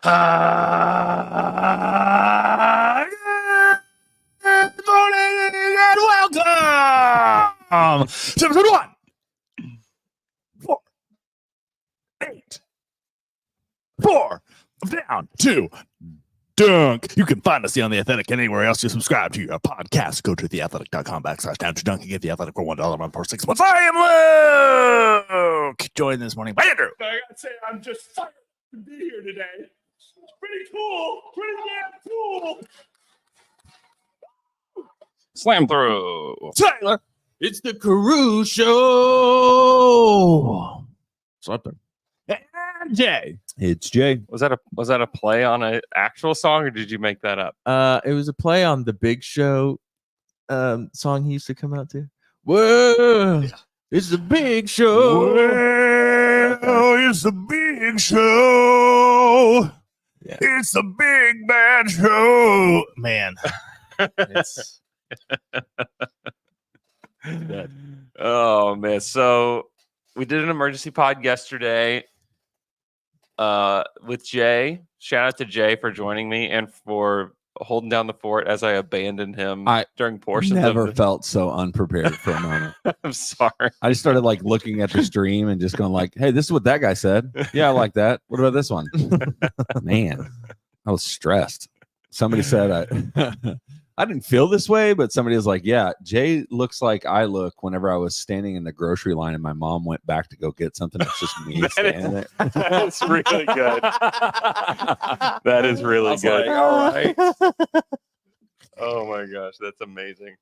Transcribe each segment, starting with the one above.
Good morning and welcome to episode 1, 4, 8, 4 of Down to Dunk. You can find us on The Athletic and anywhere else you subscribe to your podcast. Go to theathletic.com/down to dunk and get The Athletic for $1 on 6 months. I am Luke. Joined this morning by Andrew. I gotta say, I'm just fired to be here today. It's pretty cool. Pretty damn cool. Slam through. Tyler. It's the Caruso Show. Something. And Jay. It's Jay. Was that a play on an actual song, or did you make that up? It was a play on the Big Show song he used to come out to. Whoa, it's the big show. Well, it's the big show. Yeah. It's the big bad show. Man. It's Oh man! So we did an emergency pod yesterday with Jay. Shout out to Jay for joining me and for holding down the fort as I abandoned him during portions Never of the... felt so unprepared for a moment. I'm sorry. I just started like looking at the stream and just going like, "Hey, this is what that guy said. Yeah, I like that. What about this one?" Man, I was stressed. Somebody said I didn't feel this way, but somebody was like, "Yeah, Jay looks like I look whenever I was standing in the grocery line and my mom went back to go get something. It's just me standing there." That's really good. That is really good. Like, all right. Oh my gosh, that's amazing.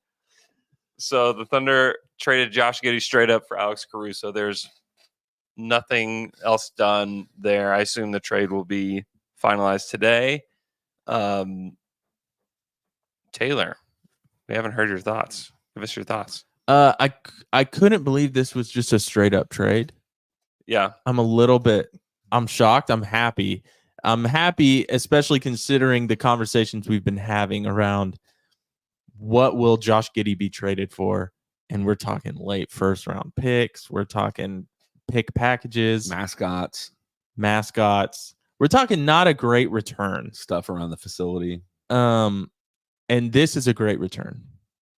So the Thunder traded Josh Giddey straight up for Alex Caruso. There's nothing else done there. I assume the trade will be finalized today. Taylor, we haven't heard your thoughts. Give us your thoughts. I couldn't believe this was just a straight up trade. Yeah. I'm shocked. I'm happy, especially considering the conversations we've been having around what will Josh Giddey be traded for. And we're talking late first round picks. We're talking pick packages, Mascots, We're talking not a great return. stuff around the facility. And this is a great return.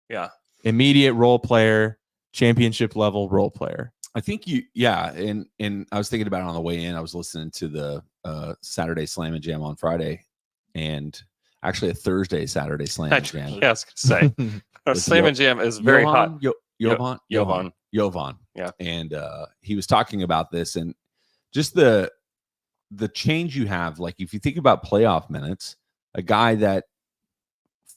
Yeah. Immediate role player, championship level role player. I think and I was thinking about it on the way in. I was listening to the Saturday Slam and Jam on Friday, and actually a Thursday Saturday Slam and Jam. Yeah, I was gonna say Slam and Jam is very hot. Jovan. Yeah. And he was talking about this and just the change you have. Like if you think about playoff minutes, a guy that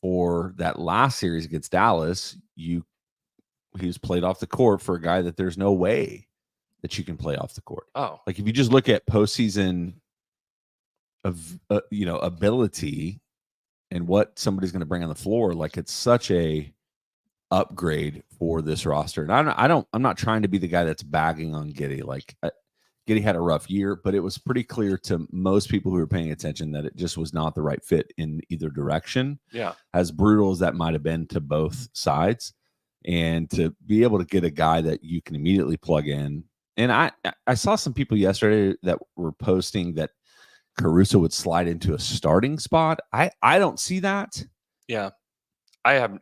for that last series against Dallas, he was played off the court for a guy that there's no way that you can play off the court. Oh, Like if you just look at postseason of ability and what somebody's going to bring on the floor, like it's such a upgrade for this roster. And I'm not trying to be the guy that's bagging on Giddey. Like Giddey had a rough year, but it was pretty clear to most people who were paying attention that it just was not the right fit in either direction. yeah. As brutal as that might have been to both sides, and to be able to get a guy that you can immediately plug in. And I saw some people yesterday that were posting that Caruso would slide into a starting spot. I don't see that. Yeah. I have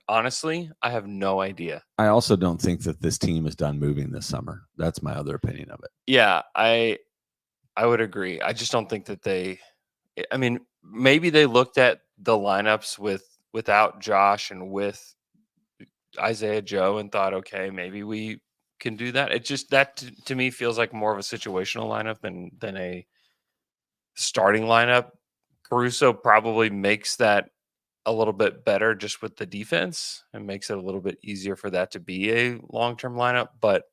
no idea. I also don't think that this team is done moving this summer. That's my other opinion of it. Yeah, I would agree. I just don't think that maybe they looked at the lineups without Josh and with Isaiah Joe and thought, okay, maybe we can do that. It just to me feels like more of a situational lineup than a starting lineup. Caruso probably makes that a little bit better just with the defense and makes it a little bit easier for that to be a long-term lineup. But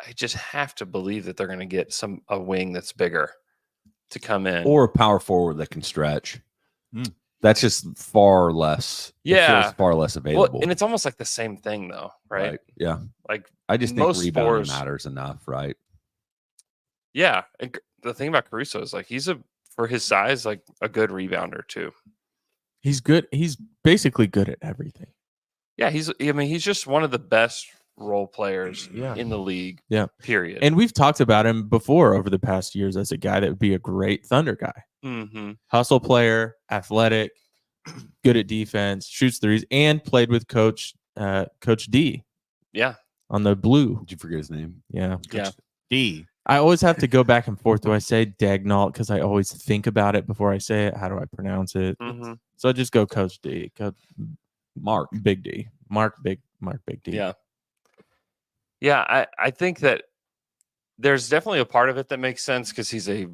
I just have to believe that they're going to get a wing that's bigger to come in, or a power forward that can stretch. That's just far less. Yeah, it feels far less available. Well, and it's almost like the same thing, though, right? Yeah. Like I just think most rebounding sports matters enough, right? Yeah, and the thing about Caruso is like he's for his size, like a good rebounder too. He's good. He's basically good at everything. Yeah, he's just one of the best role players Yeah. in the league. Yeah. Period. And we've talked about him before over the past years as a guy that would be a great Thunder guy. Mm-hmm. Hustle player, athletic, good at defense, shoots threes, and played with Coach D Yeah. on the Blue. Did you forget his name? Yeah. Yeah. D. I always have to go back and forth. Do I say Dagnall? Because I always think about it before I say it. How do I pronounce it? Mm-hmm. So I just go Coach D. Mark. Big D. Mark Big D. Yeah. Yeah. I think that there's definitely a part of it that makes sense because he's a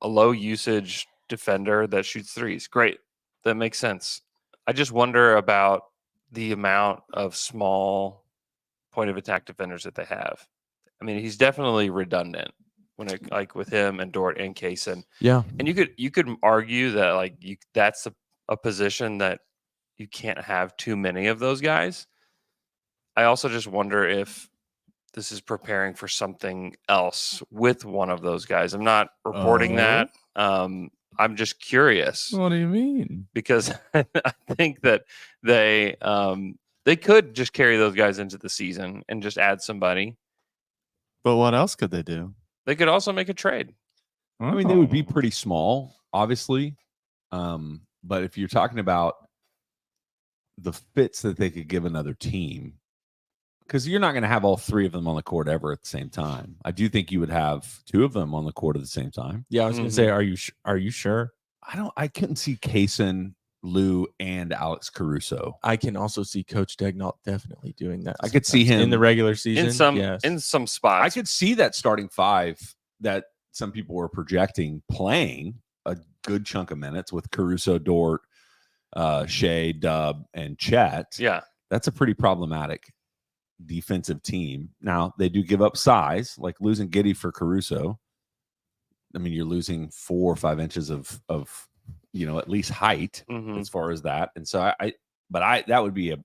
low usage defender that shoots threes. Great. That makes sense. I just wonder about the amount of small point of attack defenders that they have. I mean, he's definitely redundant when it like with him and Dort and Kaysen. Yeah. And you could argue that like that's a position that you can't have too many of those guys. I also just wonder if this is preparing for something else with one of those guys. I'm not reporting that. I'm just curious What do you mean? because I think that they could just carry those guys into the season and just add somebody. But what else could they do? They could also make a trade. I mean, they would be pretty small, obviously. But if you're talking about the fits that they could give another team, because you're not going to have all three of them on the court ever at the same time. I do think you would have two of them on the court at the same time. Yeah. I was going to say, are you sure? I couldn't see Kaysen, Lou, and Alex Caruso. I can also see Coach Dagnall definitely doing that. I could see him in the regular season. In some spots. I could see that starting five that some people were projecting playing a good chunk of minutes with Caruso, Dort, Shea, Dub, and Chet. Yeah. That's a pretty problematic defensive team. Now, they do give up size, like losing Giddey for Caruso. I mean, you're losing 4 or 5 inches of at least height Mhm. as far as that. And so that would be it'd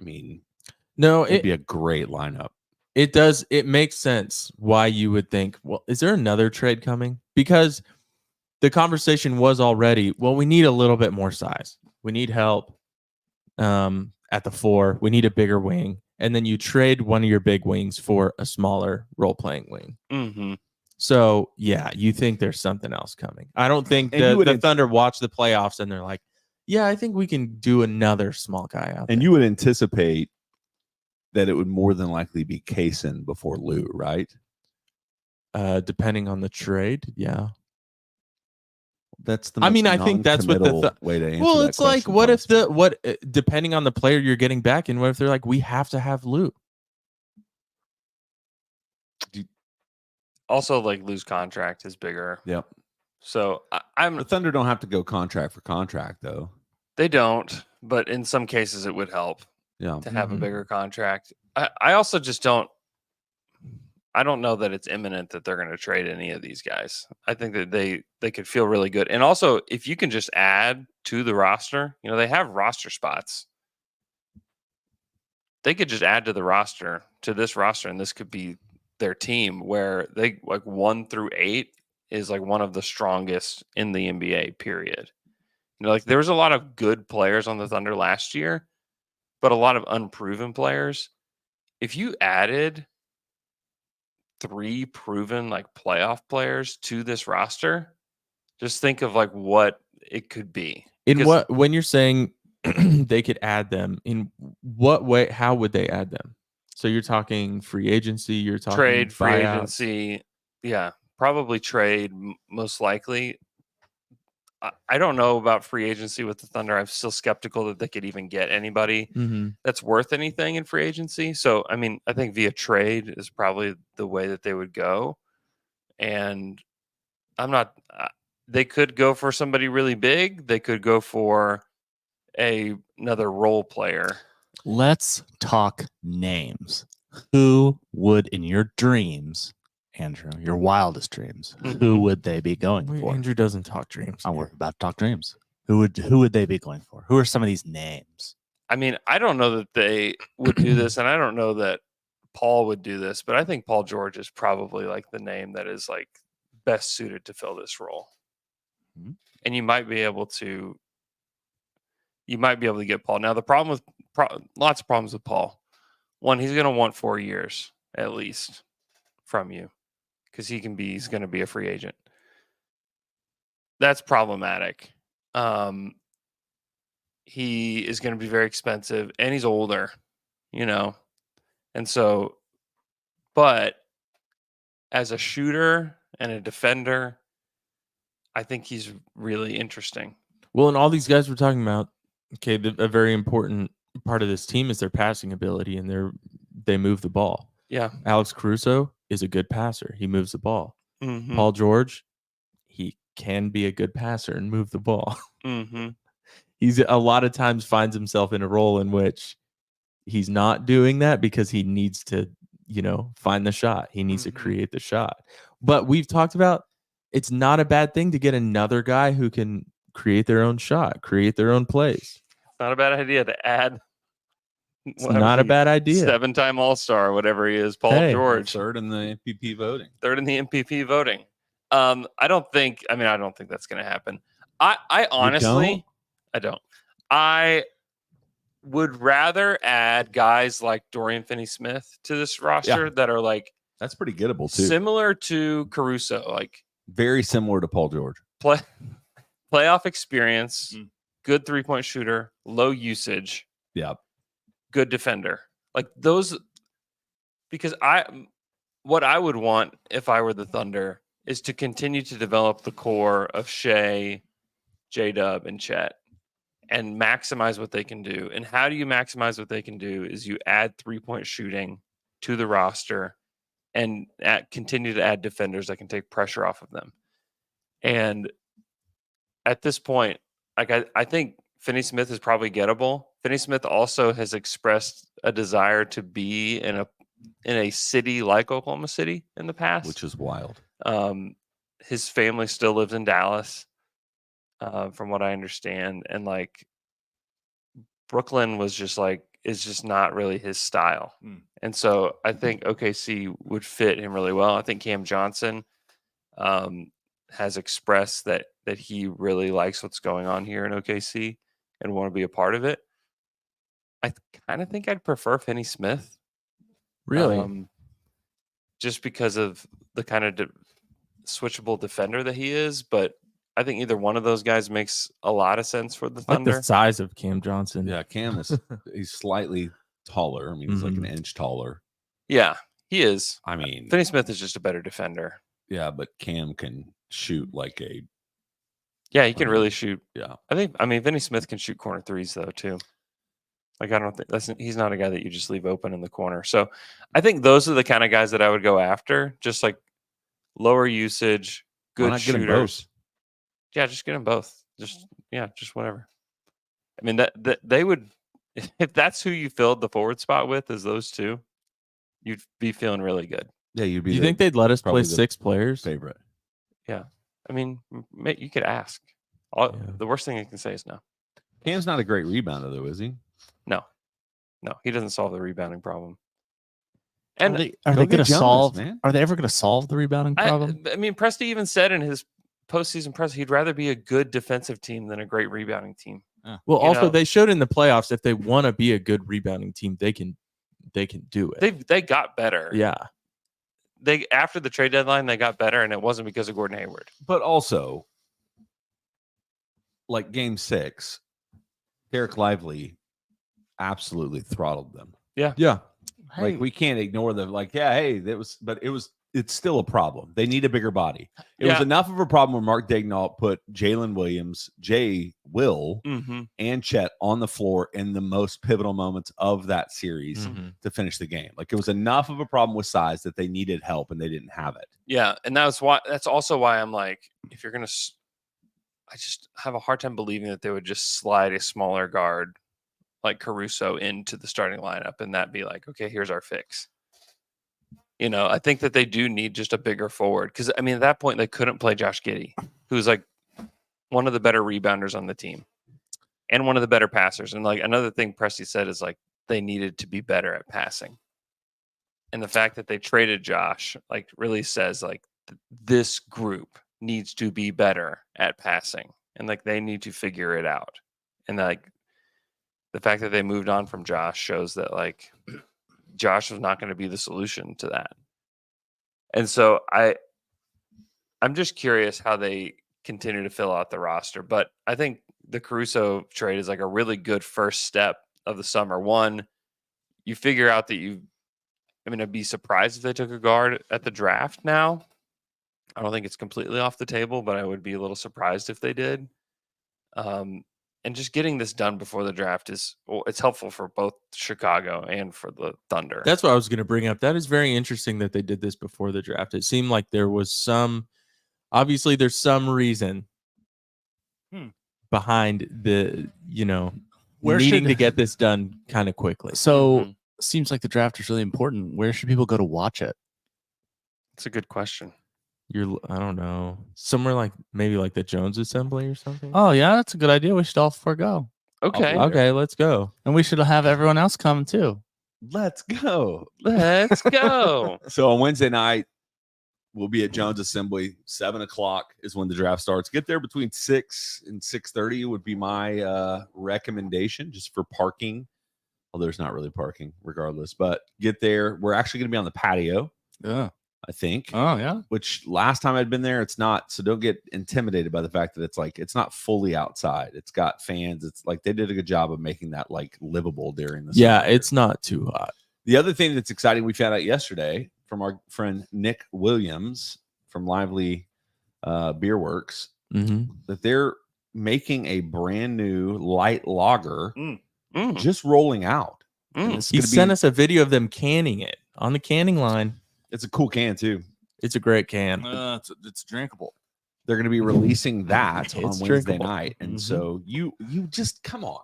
be a great lineup. It does. It makes sense why you would think, well, is there another trade coming? Because the conversation was already, well, we need a little bit more size. We need help at the 4. We need a bigger wing. And then you trade one of your big wings for a smaller role-playing wing. Mm-hmm. So, yeah, you think there's something else coming. I don't think And the Thunder watch the playoffs and they're like, yeah, I think we can do another small guy out there. And you would anticipate that it would more than likely be Kaysen before Lou, right? Depending on the trade, yeah. That's the. I mean, I think that's what the way to answer. well, that it's like, question, what if honestly. depending on the player you're getting back, and what if they're like, we have to have Lou? Also, like Lou's contract is bigger. Yep. So The Thunder don't have to go contract for contract, though. They don't, but in some cases it would help Yeah. to have a Mhm. bigger contract. I also just don't. I don't know that it's imminent that they're going to trade any of these guys. I think that they could feel really good. And also, if you can just add to the roster, they have roster spots. They could just add to this roster, and this could be their team where they like 1 through 8 is like one of the strongest in the NBA, period. Like there was a lot of good players on the Thunder last year, but a lot of unproven players. If you added 3 proven like playoff players to this roster, just think of like what it could be. When you're saying they could add them, in what way? How would they add them? So you're talking free agency, you're talking Trade, free buyouts? agency, yeah, probably trade most likely. I don't know about free agency with the Thunder. I'm still skeptical that they could even get anybody Mhm. that's worth anything in free agency. So, I mean, I think via trade is probably the way that they would go. And I'm not, they could go for somebody really big. They could go for another role player. Let's talk names. Who would, in your dreams, Andrew, your wildest dreams, who would they be going for? Andrew doesn't talk dreams. We're about to talk dreams. Who would they be going for? Who are some of these names? I mean, I don't know that they would do this, and I don't know that Paul would do this, but I think Paul George is probably like the name that is like best suited to fill this role. Mhm. And you might be able to get Paul. Now, the problem with lots of problems with Paul. one, he's going to want 4 years at least from you because he's going to be a free agent. That's problematic. He is going to be very expensive and he's older, and so, but as a shooter and a defender, I think he's really interesting. Well, and all these guys we're talking about, okay, a very important part of this team is their passing ability, and they move the ball. Yeah. Alex Caruso is a good passer. He moves the ball. Mm-hmm. Paul George, he can be a good passer and move the ball. Mm-hmm. He's a lot of times finds himself in a role in which he's not doing that because he needs to, find the shot. He needs to create the shot. But we've talked about it's not a bad thing to get another guy who can create their own shot, create their own plays. Not a bad idea to add. It's not a bad idea. 7-time All-Star, whatever he is, Paul Hey. George. Third in the MVP voting. Third in the MVP voting. I don't think that's going to happen. I honestly, I don't. I would rather add guys like Dorian Finney-Smith to this roster that are like That's pretty gettable too. similar to Caruso, like Very similar to Paul George. playoff experience, good 3-point shooter, low usage, good defender. Like those, because what I would want if I were the Thunder is to continue to develop the core of Shea, J-Dub, and Chet and maximize what they can do. And how do you maximize what they can do is you add 3-point shooting to the roster and continue to add defenders that can take pressure off of them. And at this point, like I think Finney-Smith is probably gettable. Finney-Smith also has expressed a desire to be in a city like Oklahoma City in the past, Which is wild. His family still lives in Dallas, from what I understand, and like Brooklyn is just not really his style. And so I think OKC would fit him really well. I think Cam Johnson has expressed that he really likes what's going on here in OKC and want to be a part of it. I kind of think I'd prefer Finney-Smith. Really? Just because of the kind of switchable defender that he is, but I think either one of those guys makes a lot of sense for the I like Thunder. the size of Cam Johnson. Yeah, Cam is he's slightly taller. I mean, he's like an inch taller. Yeah, he is. I mean, Finney-Smith is just a better defender. yeah, but Cam can shoot like a. Yeah, he can really shoot. Yeah, I mean, Finney-Smith can shoot corner threes though too. Like I don't think he's not a guy that you just leave open in the corner. So I think those are the kind of guys that I would go after. Just like lower usage, good not get 'em shooters. both? Yeah, just get them both. Just whatever. I mean that they would, if that's who you filled the forward spot with, is those two, you'd be feeling really good. yeah, you'd be. Do you think they'd let us play probably the 6 players? favorite? Yeah, I mean, you could ask. The worst thing you can say is no. Cam's not a great rebounder though, is he? No, he doesn't solve the rebounding problem. And Are they Go going to get Jonas, solve? man. Are they ever going to solve the rebounding problem? I mean, Presti even said in his postseason press he'd rather be a good defensive team than a great rebounding team. Well, You also know. they showed in the playoffs if they want to be a good rebounding team, they can do it. They got better. Yeah. They after the trade deadline they got better, and it wasn't because of Gordon Hayward. But also, like Game 6, Derek Lively absolutely throttled them. Yeah. Like we can't ignore them. Like, yeah, hey, it's still a problem. They need a bigger body. It was enough of a problem when Mark Daignault put Jalen Williams, Will, and Chet on the floor in the most pivotal moments of that series to finish the game. Like it was enough of a problem with size that they needed help and they didn't have it. Yeah, and that's also why I'm like, if you're gonna, I just have a hard time believing that they would just slide a smaller guard like Caruso into the starting lineup and that be like, okay, here's our fix. I think that they do need just a bigger forward because I mean at that point they couldn't play Josh Giddey, who's like one of the better rebounders on the team and one of the better passers. And like another thing Presti said is like they needed to be better at passing. And the fact that they traded Josh like really says like this group needs to be better at passing and like they need to figure it out. And like the fact that they moved on from Josh shows that like Josh was not going to be the solution to that. And so I'm just curious how they continue to fill out the roster. But I think the Caruso trade is like a really good first step of the summer. One, you figure out that I'd be surprised if they took a guard at the draft now. I don't think it's completely off the table, but I would be a little surprised if they did. And just getting this done before the draft it's helpful for both Chicago and for the Thunder. That's what I was going to bring up. That is very interesting that they did this before the draft. It seemed like there was obviously there's some reason behind the, needing to get this done kind of quickly. So seems like the draft is really important. Where should people go to watch it? It's a good question. I don't know, somewhere like maybe like the Jones Assembly or something. Oh yeah, that's a good idea. We should all forego. Okay. Okay, let's go. And we should have everyone else come too. Let's go. Let's go. So on Wednesday night, we'll be at Jones Assembly. 7:00 is when the draft starts. Get there between 6 and 6:30 would be my recommendation, just for parking. Well, there's not really parking regardless, but get there. We're actually going to be on the patio. Yeah. I think. Oh yeah. Which last time I'd been there, it's not. So don't get intimidated by the fact that it's not fully outside. It's got fans. It's like they did a good job of making that like livable during the Yeah, summer. it's not too hot. The other thing that's exciting, we found out yesterday from our friend Nick Williams from Lively Beer Works, that they're making a brand new light lager just rolling out. He sent us a video of them canning it on the canning line. It's a cool can too. It's a great can. It's drinkable. They're going to be releasing that on It's Wednesday drinkable. night. And so you just come on.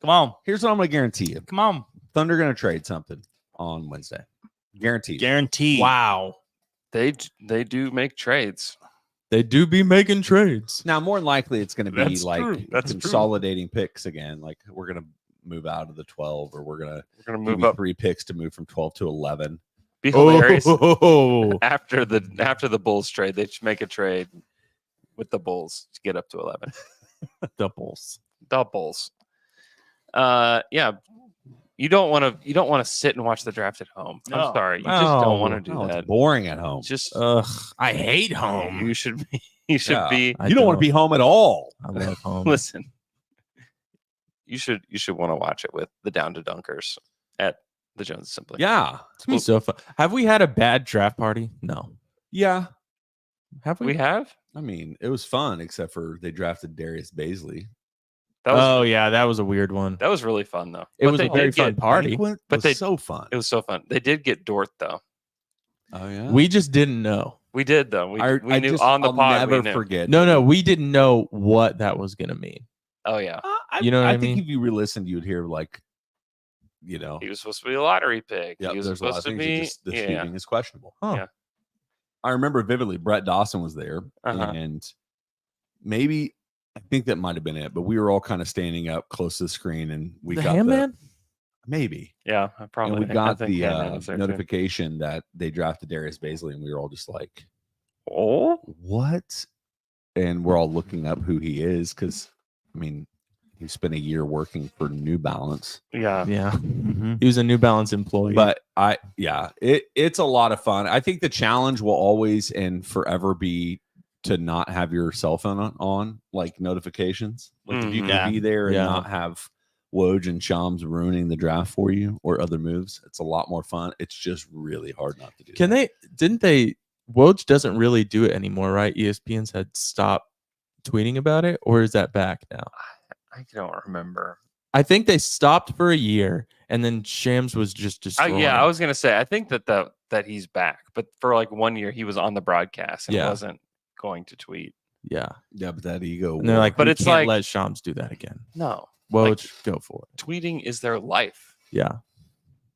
Come on. Here's what I'm going to guarantee you. Come on. Thunder going to trade something on Wednesday. Guaranteed. Guaranteed. Wow. They do make trades. They do be making trades. Now, more than likely, it's going to be That's like true. That's true. consolidating picks again. Like we're going to move out of the 12, or we're going We're gonna to move up. 3 picks to move from 12 to 11. Be hilarious. Oh, After the Bulls trade, they should make a trade with the Bulls to get up to 11. doubles. The Bulls. Yeah. You don't want to sit and watch the draft at home. No. I'm sorry. You just don't want to do No, that. it's boring at home. Just Ugh, I hate home. you should be you should Yeah. be I You don't want to be home at all. I love home. listen. You should want to watch it with the Down to Dunkers at the Jones Assembly. Yeah. It's gonna be so fun. Have we had a bad draft party? No. Yeah. Have we? We have? I mean, it was fun, except for they drafted Darius Baisley. That was Oh yeah, that was a weird one. that was really fun though. It But was they a very did fun get- party. Banquet But was they- so fun. It was so fun. They did get Dort though. Oh yeah. We just didn't know. We did though. We knew just, on the I'll pod. never we knew. forget. No, we didn't know what that was gonna mean. Oh yeah. You know what I think mean? if you re-listened, you'd hear like, He was supposed to be a lottery pick. yeah, he was there's a lot of supposed to things that be. just the Yeah. shooting is questionable. Huh. Yeah. I remember vividly. Brett Dawson was there, Uh-huh. and maybe I think that might have been it. But we were all kind of standing up close to the screen, and we The got Handman? maybe, Yeah, I probably. and we got I think the Handman was there, too. notification that they drafted Darius Baisley, and we were all just like, Oh, "What?" And we're all looking up who he is because, I mean, he spent a year working for New Balance. yeah. Yeah. Mm-hmm. He was a New Balance employee. But it's a lot of fun. I think the challenge will always and forever be to not have your cell phone on like notifications. Like if you Mhm. can be there and Yeah. not have Woj and Shams ruining the draft for you or other moves, it's a lot more fun. It's just really hard not to do. Can that. Woj doesn't really do it anymore, right? ESPN's had stopped tweeting about it, or is that back now? I don't remember. I think they stopped for a year, and then Shams was just destroying. Yeah, I was gonna say. I think that he's back, but for like 1 year he was on the broadcast and Yeah. wasn't going to tweet. Yeah, Yeah, but that ego. and they're like, But we it's can't like- let Shams do that again. No, Woj, go for it. tweeting is their life. Yeah,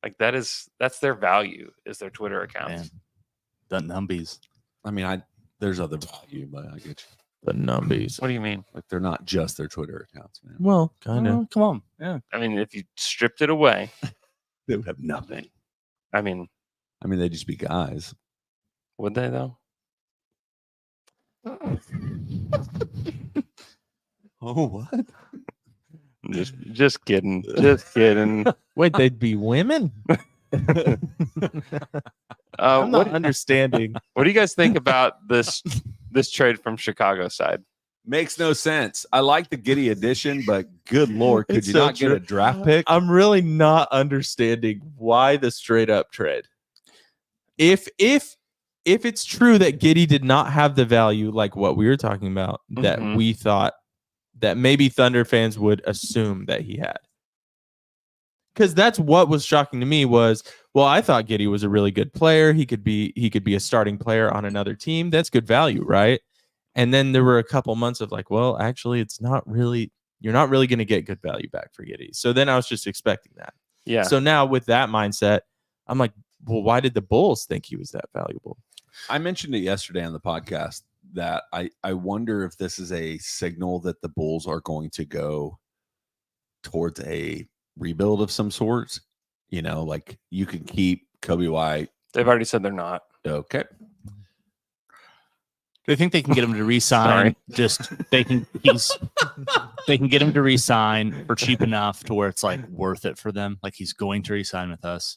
Like that's their value is their Twitter accounts. The numbies. I mean, there's other value, but I get you. the numbies. What do you mean? Like they're not just their Twitter accounts, man. Well, kind of. Oh, come on. Yeah. I mean, if you stripped it away, They would have nothing. I mean, I mean, they'd just be guys. would they though? Oh, what? Just kidding. Just kidding. Wait, they'd be women? I'm not What understanding. do you guys think about this trade from Chicago side? Makes no sense. I like the Giddey addition, but good Lord, could It's you so not get true. a draft pick? I'm really not understanding why the straight up trade. If it's true that Giddey did not have the value like what we were talking about, that Mhm. we thought that maybe Thunder fans would assume that he had. Because that's what was shocking to me was, well, I thought Giddey was a really good player. He could be a starting player on another team. That's good value, right? And then there were a couple months of like, well, actually, you're not really going to get good value back for Giddey. So then I was just expecting that. Yeah. So now with that mindset, I'm like, well, why did the Bulls think he was that valuable? I mentioned it yesterday on the podcast that I wonder if this is a signal that the Bulls are going to go towards a rebuild of some sort. You know, like you can keep Kobe White. They've already said they're not. Okay. They think they can get him to re-sign. They can get him to re-sign for cheap enough to where it's like worth it for them. Like he's going to re-sign with us.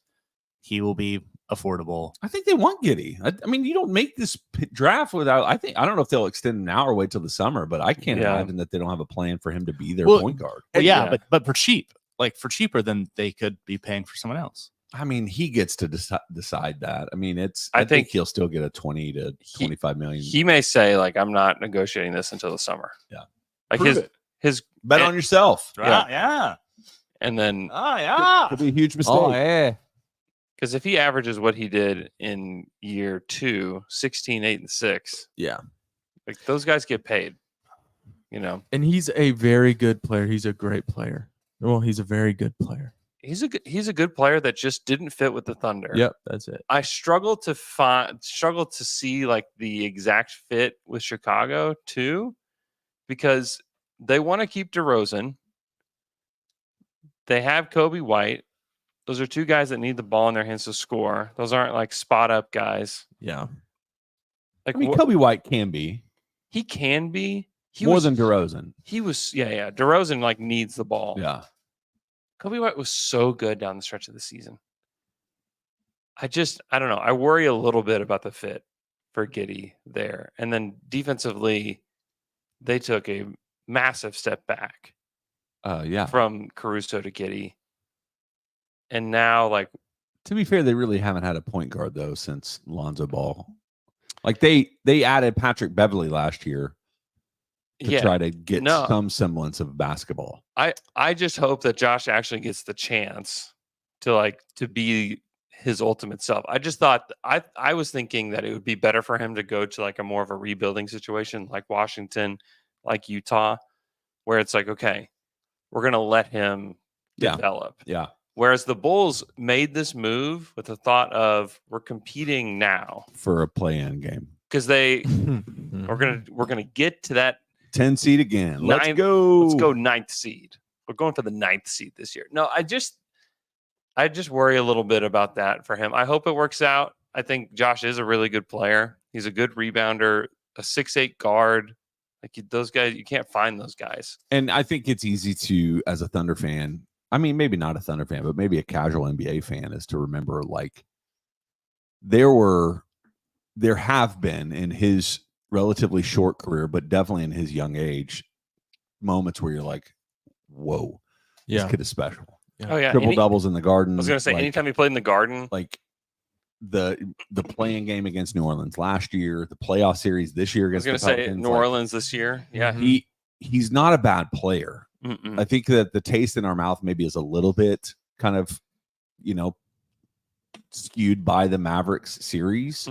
He will be affordable. I think they want Giddey. I mean, you don't make this draft without. I don't know if they'll extend an hour, wait till the summer, but I can't imagine that they don't have a plan for him to be their point guard. Well, yeah, but for cheap, like for cheaper than they could be paying for someone else. I mean, he gets to decide that. I mean, I think think he'll still get a 20 to 25 million. He may say like, I'm not negotiating this until the summer. Yeah. Like Prove his bet on yourself. Yeah. and then It'll be a huge mistake. Oh, yeah. because if he averages what he did in year 2, 16, 8, and 6, Yeah. like those guys get paid. You know, And he's a very good player. He's a great player. Well, he's a very good player. he's a good player that just didn't fit with the Thunder. Yep, that's it. I struggle to see like the exact fit with Chicago too, because they want to keep DeRozan. They have Kobe White. Those are two guys that need the ball in their hands to score. Those aren't like spot up guys. Yeah. Like I mean, Kobe White can be he can be more than DeRozan. He was DeRozan like needs the ball. Yeah. Kobe White was so good down the stretch of the season. I don't know. I worry a little bit about the fit for Giddey there. And then defensively, they took a massive step back from Caruso to Giddey. And now, like, to be fair, they really haven't had a point guard though since Lonzo Ball. Like they added Patrick Beverley last year to try to get some semblance of basketball. I just hope that Josh actually gets the chance to be his ultimate self. I just thought I was thinking that it would be better for him to go to like a more of a rebuilding situation like Washington, like Utah, where it's like, okay, we're going to let him develop. Yeah. Whereas the Bulls made this move with the thought of we're competing now for a play-in game because we're gonna get to that 10 seed again. Let's go 9th seed. We're going for the 9th seed this year. No, I just worry a little bit about that for him. I hope it works out. I think Josh is a really good player. He's a good rebounder, a 6'8" guard. Like those guys, you can't find those guys. And I think it's easy to, as a Thunder fan, I mean, maybe not a Thunder fan, but maybe a casual NBA fan, is to remember like there have been in his relatively short career, but definitely in his young age, moments where you're like, whoa, this kid is special. Oh yeah, triple doubles in the Garden. I was gonna say, anytime he played in the Garden, like the playing game against New Orleans last year, the playoff series this year against I was gonna say New Orleans this year. Yeah, he's not a bad player. Mm-mm. I think that the taste in our mouth maybe is a little bit kind of, skewed by the Mavericks series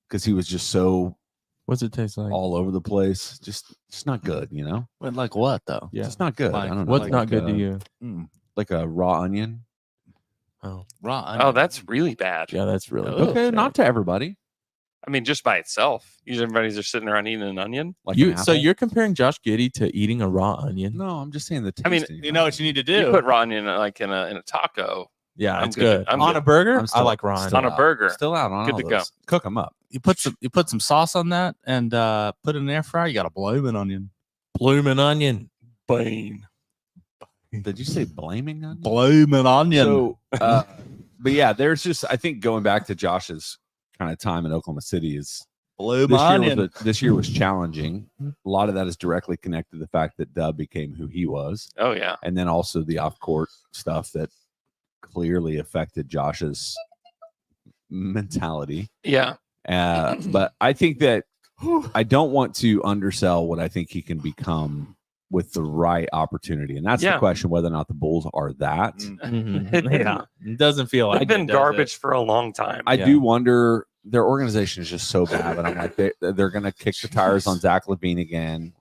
because he was just so. What's it taste like? All over the place. Just not good, But like what though? Yeah, it's not good. Like, I don't know. What's like, not good to you? Like a raw onion. Oh, raw onion. Oh, that's really bad. Yeah, that's really okay. Not to everybody. I mean, just by itself. Usually everybody's just sitting around eating an onion. Like so you're comparing Josh Giddey to eating a raw onion? No, I'm just saying the taste. I mean, you know what you need to do. You put raw onion like in a taco. Yeah, I'm it's good. I'm on good. a burger, I'm still- I like raw onion. On a burger. Still out on Good all to go. those. Cook them up. You put some sauce on that and put it in the air fryer. You got a blooming onion. Blooming onion. Bane. Did you say blaming onion? Blooming onion. So But yeah, there's just I think going back to Josh's kind of time in Oklahoma City is Blue this year was challenging. A lot of that is directly connected to the fact that Dub became who he was, Oh yeah. and then also the off court stuff that clearly affected Josh's mentality. Yeah. But I think that I don't want to undersell what I think he can become with the right opportunity, and that's the Yeah. question: whether or not the Bulls are that. Mhm. Yeah, it doesn't feel like They've been it, does it? garbage for a long time. I Yeah. do wonder. Their organization is just so bad, and I'm like, they're going to kick the tires on Zach LaVine again.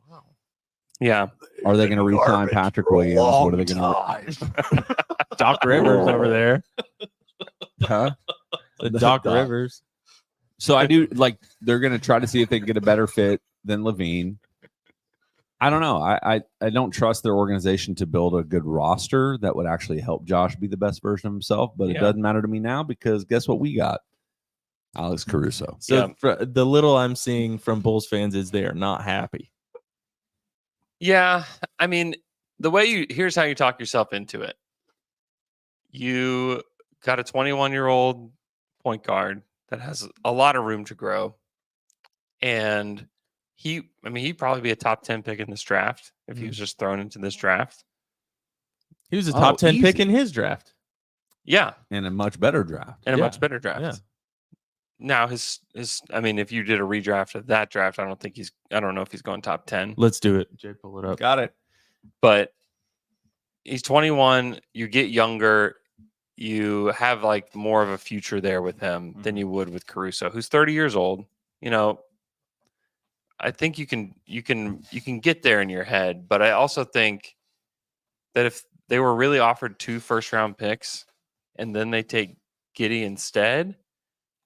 Yeah. Are they going to re-sign Patrick Williams? What are they going to? Doc Rivers over there. Huh? The Doc Rivers. So I do like they're going to try to see if they can get a better fit than LaVine. I don't know. I don't trust their organization to build a good roster that would actually help Josh be the best version of himself. But it Yeah. doesn't matter to me now because guess what we got? Alex Caruso. So the little I'm seeing from Bulls fans is they are not happy. Yeah. I mean, here's how you talk yourself into it. You got a 21-year-old point guard that has a lot of room to grow. And he'd probably be a top 10 pick in this draft if he was just thrown into this draft. He was a top 10 pick easy. in his draft. Yeah. And a much better draft. And a Yeah. much better draft. Yeah. Now if you did a redraft of that draft, I don't know if he's going top 10, Let's do it. Jay, pull it up. Got it. but he's 21. You get younger, you have like more of a future there with him than you would with Caruso, who's 30 years old. You know, I think you can get there in your head, but I also think that if they were really offered 2 first-round picks and then they take Giddey instead,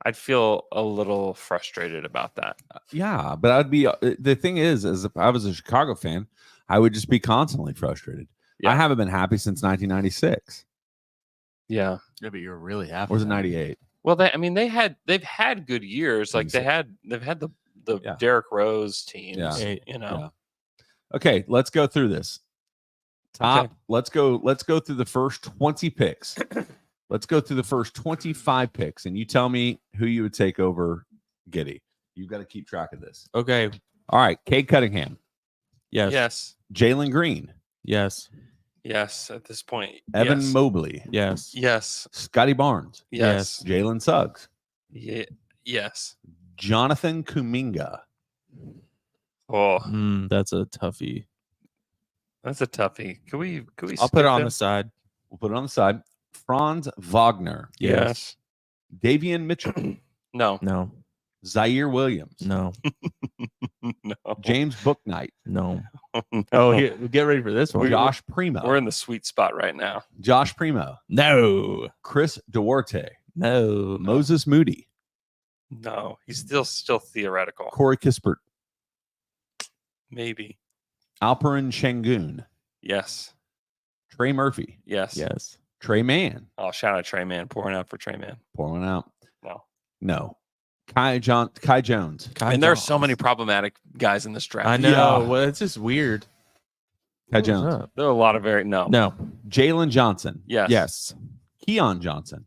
I'd feel a little frustrated about that. Yeah, but I'd be the thing is, as if I was a Chicago fan, I would just be constantly frustrated. Yeah. I haven't been happy since 1996. Yeah. Yeah, but you're really happy. Or was it now. 98? Well, they've had good years. Like they've had the Yeah. Derrick Rose teams. Yeah. You know. Okay, let's go through this. Okay. Let's go through the first 20 picks. Let's go through the first 25 picks, and you tell me who you would take over Giddey. You've got to keep track of this. Okay. All right, Cade Cunningham, Yes. Yes. Jalen Green, Yes. Yes. At this point, Evan yes. Mobley, Yes. Yes. Scotty Barnes, Yes. Jalen Suggs, Yes. Jonathan Kuminga, Oh, That's a toughie. that's a toughie. Could we? I'll put it on the side. we'll put it on the side, Franz Wagner, Yes. Davian Mitchell, No. No. Zaire Williams, No. No. James Bouknight, No. No. Oh, here, get ready for this one. Josh Primo, We're in the sweet spot right now. Josh Primo, No. Chris Duarte, No. Moses Moody, No, he's still theoretical. Corey Kispert, Maybe. Alperen Şengün, Yes. Trey Murphy, Yes. Yes. Trey Mann, Oh, shout out Trey Man. Pouring out for Trey Man. pour one out. No. Kai Jones, And there are so many problematic guys in this draft. I know. Yeah. Well, it's just weird. Kai What's Jones, up? There are a lot of No. Jalen Johnson, Yes. Yes. Keon Johnson,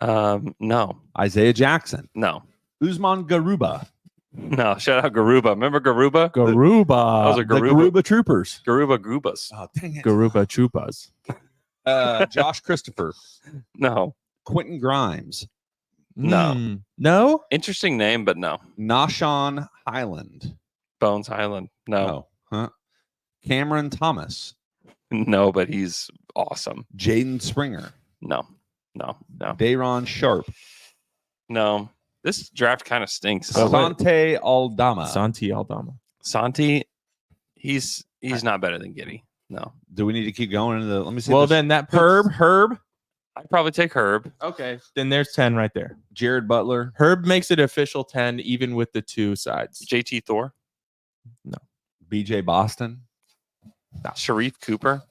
No. Isaiah Jackson, No. Usman Garuba, No. Shout out Garuba. Remember Garuba? Garuba. Those are the Garuba. Garuba Troopers. Garuba Grubas. Oh, dang it. Garuba Chupas. Josh Christopher, No. Quentin Grimes, No. No? Interesting name, but no. Nahshon Highland. Bones Highland. No. Huh? Cameron Thomas, No, but he's awesome. Jaden Springer, No. No. No. Dayron Sharp, No. This draft kind of stinks. Asante Aldama. Santi Aldama. Santi, he's not better than Giddey. No. Do we need to keep going into the? Let me see. Well, this. then that puts Herb, I'd probably take Herb. Okay. Then there's 10 right there. Jared Butler, Herb makes it official 10, even with the 2 sides. JT Thor. BJ Boston, Sharif Cooper.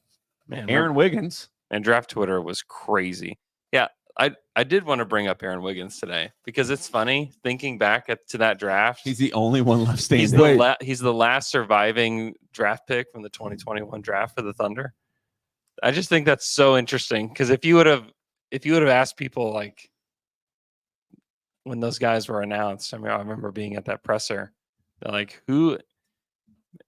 Man, Aaron Wiggins. and draft Twitter was crazy. Yeah, I did want to bring up Aaron Wiggins today because it's funny thinking back to that draft. He's the only one left He's standing. he's the last surviving draft pick from the 2021 draft for the Thunder. I just think that's so interesting because if if you would have asked people like when those guys were announced, I mean, I remember being at that presser. They're like, who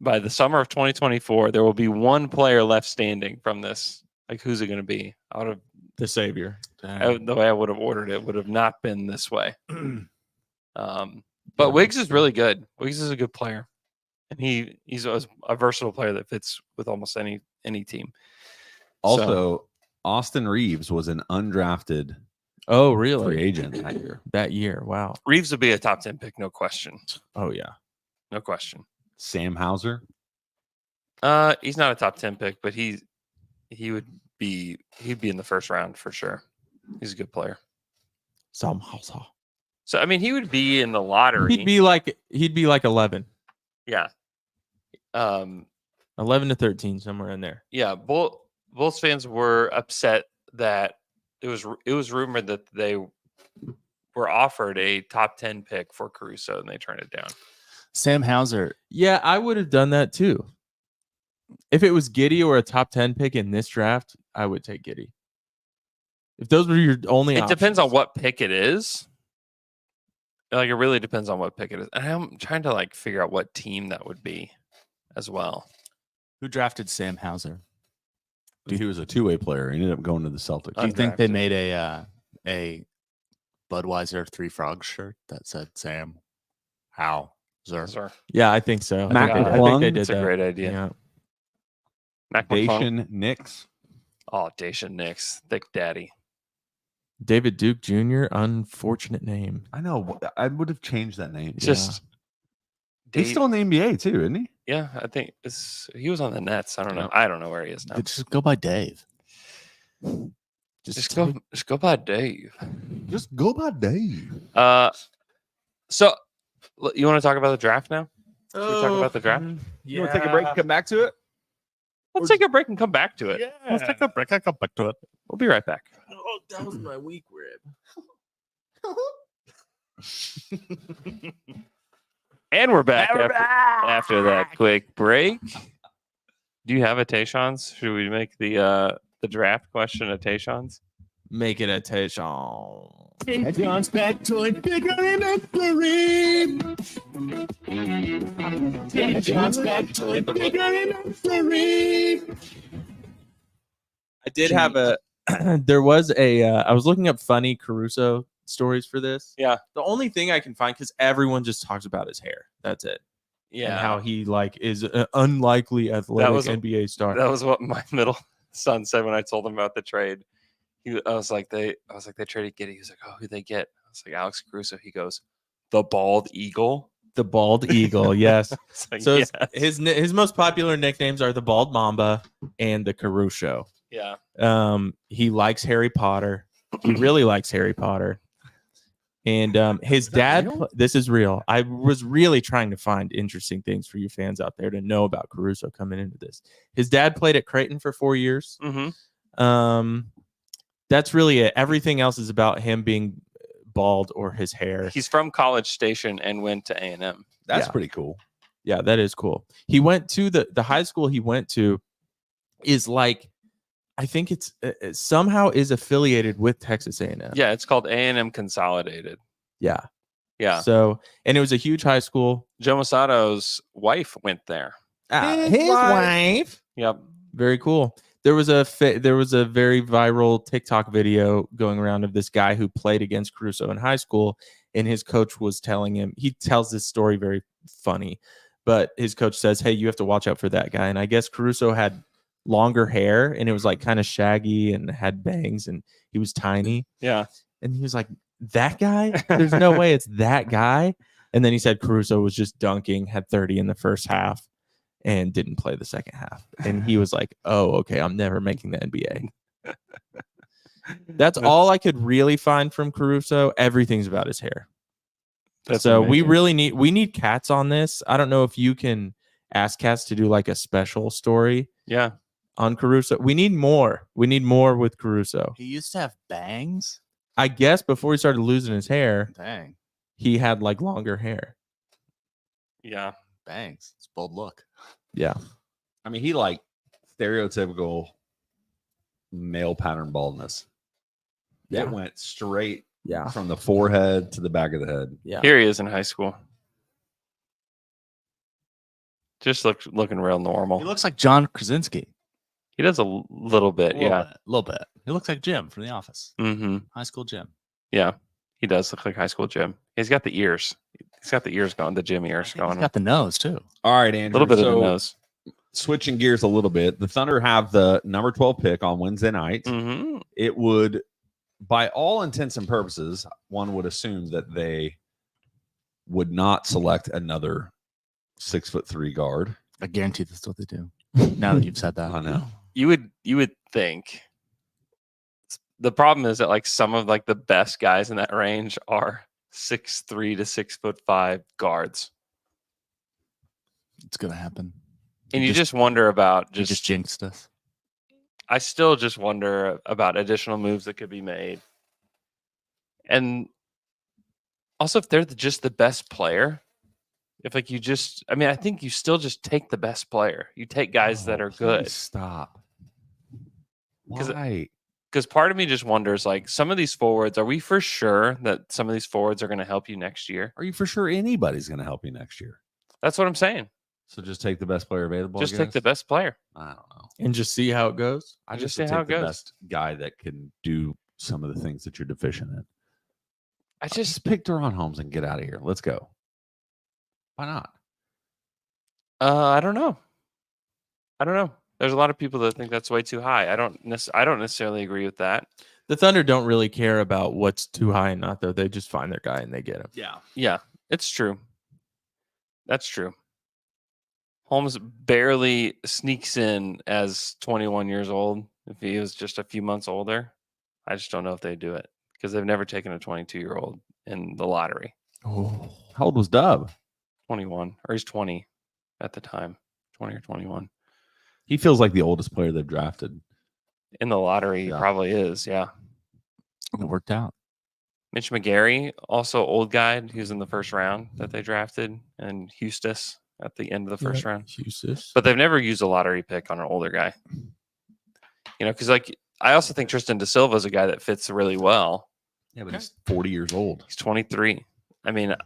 by the summer of 2024, there will be one player left standing from this. Like, who's it going to be? I would have The savior. the way I would have ordered it would have not been this way. But Wiggs is really good. Wiggs is a good player, and he's a versatile player that fits with almost any team. Also, Austin Reeves was an undrafted Oh, really? free agent that year. That year. Wow. Reeves would be a top 10 pick, no question. Oh, yeah. No question. Sam Hauser. He's not a top 10 pick, but he'd be in the first round for sure. He's a good player. Sam Hauser. So I mean, he would be in the lottery. He'd be like 11. Yeah. 11 to 13, somewhere in there. Yeah. Bulls fans were upset that it was rumored that they were offered a top 10 pick for Caruso and they turned it down. Sam Hauser. Yeah, I would have done that too. If it was Giddey or a top 10 pick in this draft, I would take Giddey. If those were your only It depends on what pick it is. Like, it really depends on what pick it is. And I'm trying to like figure out what team that would be as well. Who drafted Sam Hauser? He was a two-way player. He ended up going to the Celtics. Do you think they Undrafted. made a Budweiser Three Frogs shirt that said Sam Hauser? Sir. Yeah, I think so. Mac I think McClung? they did It's a that. great idea. Yeah. Mac McClung. Dacian Nix. Oh, Dacian Nix, thick daddy. David Duke Jr., unfortunate name. I know. I would have changed that name. It's just He's still in the NBA too, isn't he? yeah. I think he was on the Nets. I don't know. Yeah. I don't know where he is now. Just go by Dave. Just go by Dave. Just go by Dave. So you want to talk about the draft now? Should we talk about the draft? You want to take a break and come back to it? Let's take a break and come back to it. Yeah. Let's take a break. I'll come back to it. We'll be right back. Oh, that was my weak rib. And we're back after that quick break. Do you have a Tayshawn's? Should we make the draft question a Tayshawn's? Make it a Tayshawn. John's back to it. Bigger in victory. John's back to it. Bigger in victory. I did have a. There was a. I was looking up funny Caruso stories for this. Yeah. The only thing I can find, because everyone just talks about his hair. That's it. Yeah. And how he like is an unlikely athletic was- NBA star. That was what my middle son said when I told him about the trade. I was like, they traded Giddey. He was like, oh, who'd they get? I was like, Alex Caruso. He goes, the bald eagle. The bald eagle. Yes. It's like, So yes. his most popular nicknames are the Bald Mamba and the Caruso. Yeah. He likes Harry Potter. He really likes Harry Potter. And his dad, this is real. I was really trying to find interesting things for you fans out there to know about Caruso coming into this. His dad played at Creighton for 4 years. Mm-hmm. That's really it. Everything else is about him being bald or his hair. He's from College Station and went to A&M. That's Yeah. pretty cool. Yeah, that is cool. He went to the high school he went to is like, I think it's somehow is affiliated with Texas A&M. Yeah, it's called A&M Consolidated. Yeah. Yeah. So, and it was a huge high school. Joe Masato's wife went there. His wife. Yep. Very cool. There was a very viral TikTok video going around of this guy who played against Caruso in high school, and his coach was telling him. He tells this story very funny, but his coach says, "Hey, you have to watch out for that guy." And I guess Caruso had longer hair, and it was like kind of shaggy and had bangs, and he was tiny. Yeah. And he was like, "That guy? There's no way it's that guy." And then he said Caruso was just dunking, had 30 in the first half, and didn't play the second half. And he was like, "Oh, okay, I'm never making the NBA." That's all I could really find from Caruso. Everything's about his hair. That's So amazing. we need Cats on this. I don't know if you can ask Cats to do like a special story Yeah. on Caruso. We need more. We need more with Caruso. He used to have bangs. I guess before he started losing his hair, Dang. he had like longer hair. Yeah. Bangs. It's a bold look. Yeah. I mean, he like stereotypical male pattern baldness. Yeah. It went straight Yeah. from the forehead to the back of the head. Yeah. Here he is in high school. Just looking real normal. He looks like John Krasinski. He does a little bit, A little bit. He looks like Jim from The Office. Mm-hmm. High school Jim. Yeah, he does look like high school Jim. He's got the ears. He's got the ears going, the Jim ears He's going. got the nose too. All right, A Andrew. little bit so of the nose. switching gears a little bit, the Thunder have the number 12 pick on Wednesday night. Mm-hmm. It would, by all intents and purposes, one would assume that they would not select another 6'3" guard. I guarantee that's what they do. Now that you've said that. I know. You would think. The problem is that like some of like the best guys in that range are 6'3" to 6'5" guards, It's gonna happen. and you just wonder about You just jinxed us. I still just wonder about additional moves that could be made. And also, if they're just the best player, if like you just, I mean, I think you still just take the best player. You take guys that are good. Please stop. 'Cause- Why? Because part of me just wonders, like, some of these forwards, are we for sure that some of these forwards are going to help you next year? Are you for sure anybody's going to help you next year? That's what I'm saying. So just take the best player available. I Just take the guess? best player. I don't know. And just see how it goes. I Just just see would how take it the goes. best guy that can do some of the things that you're deficient in. I Just just, pick Deron Holmes and get out of here. Let's go. Why not? I don't know. There's a lot of people that think that's way too high. I don't necessarily agree with that. The Thunder don't really care about what's too high and not, though. They just find their guy and they get him. Yeah. Yeah, it's true. That's true. Holmes barely sneaks in as 21 years old. If he was just a few months older, I just don't know if they do it because they've never taken a 22-year-old in the lottery. Oh. How old was Dub? 21, or he's 20 at the time, 20 or 21. He feels like the oldest player they've drafted. In the lottery, he Yeah. probably is, yeah. It worked out. Mitch McGarry, also old guy. He was in the first round that they drafted, and Hustis at the end of the first round. Useless. But they've never used a lottery pick on an older guy. You know, because like I also think Tristan Da Silva is a guy that fits really well. Yeah, but he's 40 years old. He's 23. I mean,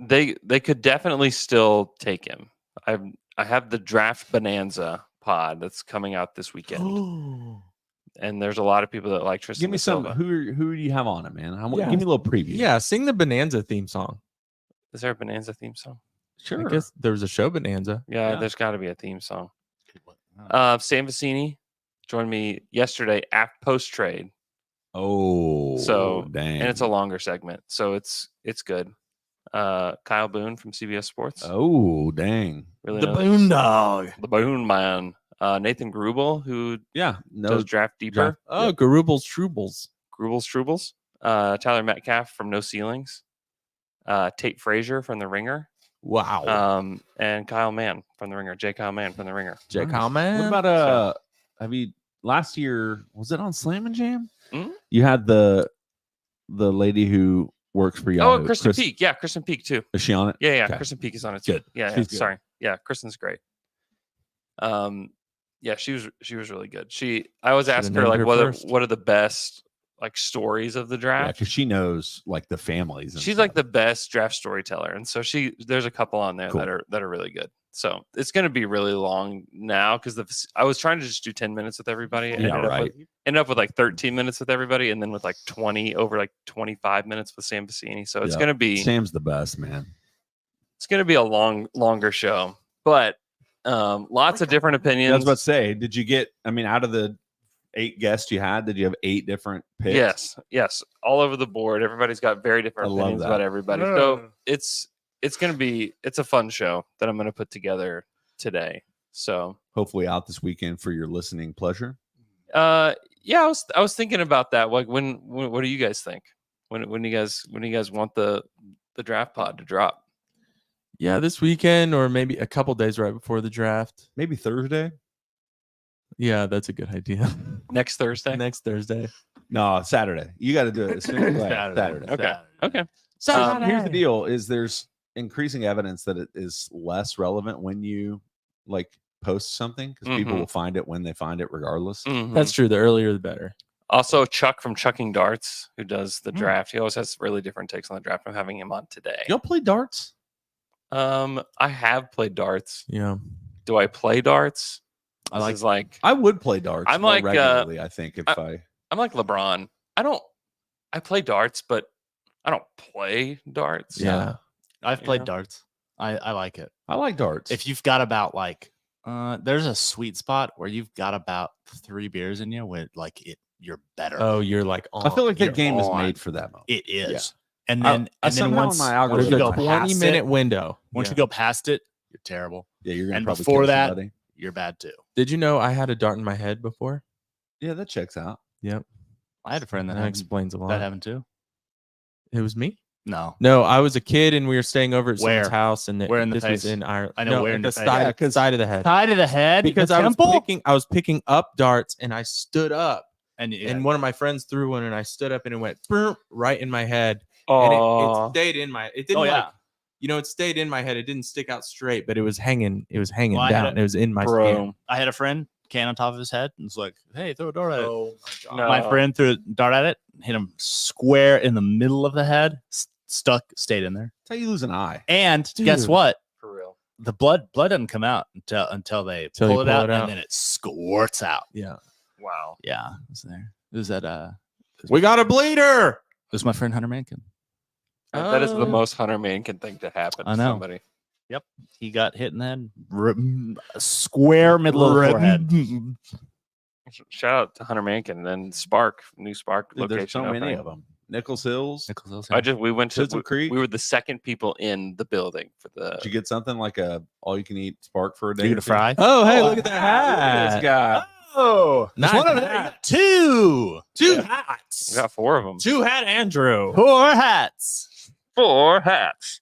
they could definitely still take him. I have the draft bonanza pod that's coming out this weekend, and there's a lot of people that like Tristan. Give me Da some. Silva. Who do you have on it, man? Yeah. Give me a little preview. Yeah, sing the Bonanza theme song. Is there a bonanza theme song? sure. I guess there was a show Bonanza. Yeah, Yeah. there's got to be a theme song. Sam Vecini joined me yesterday at post trade, Oh, So, dang. and it's a longer segment, so it's good. Kyle Boone from CBS Sports. oh, dang. Really The knows- Boondog. the Boone man. Nathan Grubel, who Yeah. No. does Draft Deeper. Oh, Garubals Troubles. Grubel's Troubles. Tyler Metcalf from No Ceilings. Tate Frazier from The Ringer. Wow. And Kyle Mann from The Ringer. J. Kyle Mann from The Ringer. Jake Nice. Hallman. What about have you last year was it on Slam and Jam? Mhm. You had the lady who works for Yahoo. Oh, Kristen Peak. Yeah, Kristen Peak too. Is she on it? Yeah, Okay. Kristen Peak is on it too. Good. Yeah, She's good. sorry. Yeah, Kristen's great. Yeah, she was really good. I was Should've asking her named like her what first. are the best like stories of the Yeah, draft. because she knows like the families. And She's stuff. like the best draft storyteller, and so there's a couple on there Cool. that are really good. So it's going to be really long now because I was trying to just do 10 minutes with everybody. And Yeah, right. Ended up with like 13 minutes with everybody, and then with like 25 minutes with Sam Vecini. So it's Yeah. going to be Sam's the best, man. it's going to be a longer show, but lots of different opinions. I was about to say, did you get? I mean, out of the 8 guests you had, did you have 8 different picks? Yes, all over the board. Everybody's got very different I love opinions that. about everybody. So it's a fun show that I'm going to put together today. So Hopefully, out this weekend for your listening pleasure. yeah, I was thinking about that. Like when what do you guys think? When you guys want the draft pod to drop? Yeah, this weekend or maybe a couple days right before the draft. Maybe Thursday. Yeah, that's a good idea. Next Thursday. Next Thursday. No, Saturday. You got to do it as soon as Saturday. Okay. Here's the deal: is there's increasing evidence that it is less relevant when you like post something because people Mhm. will find it when they find it, regardless. Mhm. That's true. The earlier the better. Also, Chuck from Chucking Darts, who does the draft, he always has really different takes on the draft. I'm having him on today. Y'all play darts? I have played darts. Yeah. Do I play darts? I like- This is like I would play darts I'm more like, regularly, I think, if I'm like LeBron. I play darts, but I don't play darts. Yeah. I've played Yeah. darts. I like it. I like darts. If you've got about like there's a sweet spot where you've got about 3 beers in you where like you're better. Oh, you're like on. I feel like you're that game is on. made for that moment. It is. Yeah. And I- then I and then somehow in once, my once algorithm you There's go a past 20-minute it, window. once Yeah. you go past it, you're terrible. Yeah, you're gonna And probably before kill that- somebody. You're bad too. Did you know I had a dart in my head before? Yeah, that checks out. Yep. I had a friend that That had explains a lot. that happened too. It was me? No. No, I was a kid and we were staying over at Where? someone's house, and Where in the this was face? in Ireland. I know No, where at in the the face. side, Yeah, 'cause- side of the head. Side of the head Because the I was temple? picking up darts and I stood up, and and one of my friends threw one and I stood up and it went "Brr," right in my head, Oh, and it stayed in my. It didn't Oh, like, yeah. it stayed in my head. It didn't stick out straight, but it was hanging. It was hanging Well, I had down. It was in my bro. skin. I had a friend can on top of his head and was like, "Hey, throw a dart at it." Oh No. My friend threw a dart at it, hit him square in the middle of the head, stayed in there. That's how you lose an eye. And guess Dude. what? For real. The blood doesn't come out until they Till pull you it pull out, it out. and then it squirts out. Yeah. Wow. Yeah, it was there. It was that We got a bleeder. it was my friend Hunter Mankin. That is the Oh. most Hunter Mankin thing to happen I to know. somebody. He got hit in the head, square middle of the forehead. Shout out to Hunter Mankin and Spark, new Spark Dude, location. there's so many opening. of them. Nichols Hills. Nichols I just we went to Chisholm Creek? we were the second people in the building for the Did you get something like a all-you-can-eat spark for a day? You or get a two? fry? Oh, hey, Oh, look at that Look at this hat. guy. Oh, Nice one of them. hat. Two Two Yeah. hats. we got 4 of them. Two hat Andrew. 4 hats. 4 hats.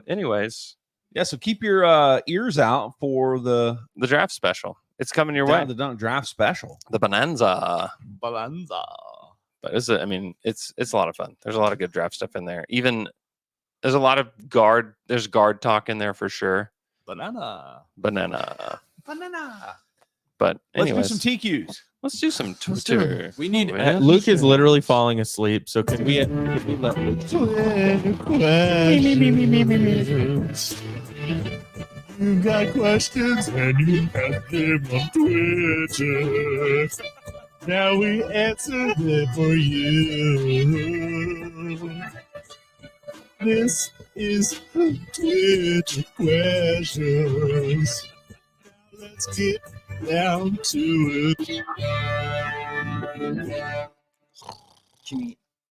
Anyways, Yeah, so keep your ears out for the the draft special. It's coming your Down way. the Dunk draft special. The Bonanza. Balanza. But it's a lot of fun. There's a lot of good draft stuff in there. Even there's a lot of guard. There's guard talk in there for sure. Banana. Banana. Banana. But Let's anyways, do some TQs. let's do some Let's do Twitter. it. We need Yeah. Luke is literally falling asleep, so could we let Luke? You got questions and you have them on Twitter. Now we answer them for you. This is Twitter questions. Now let's get down to it.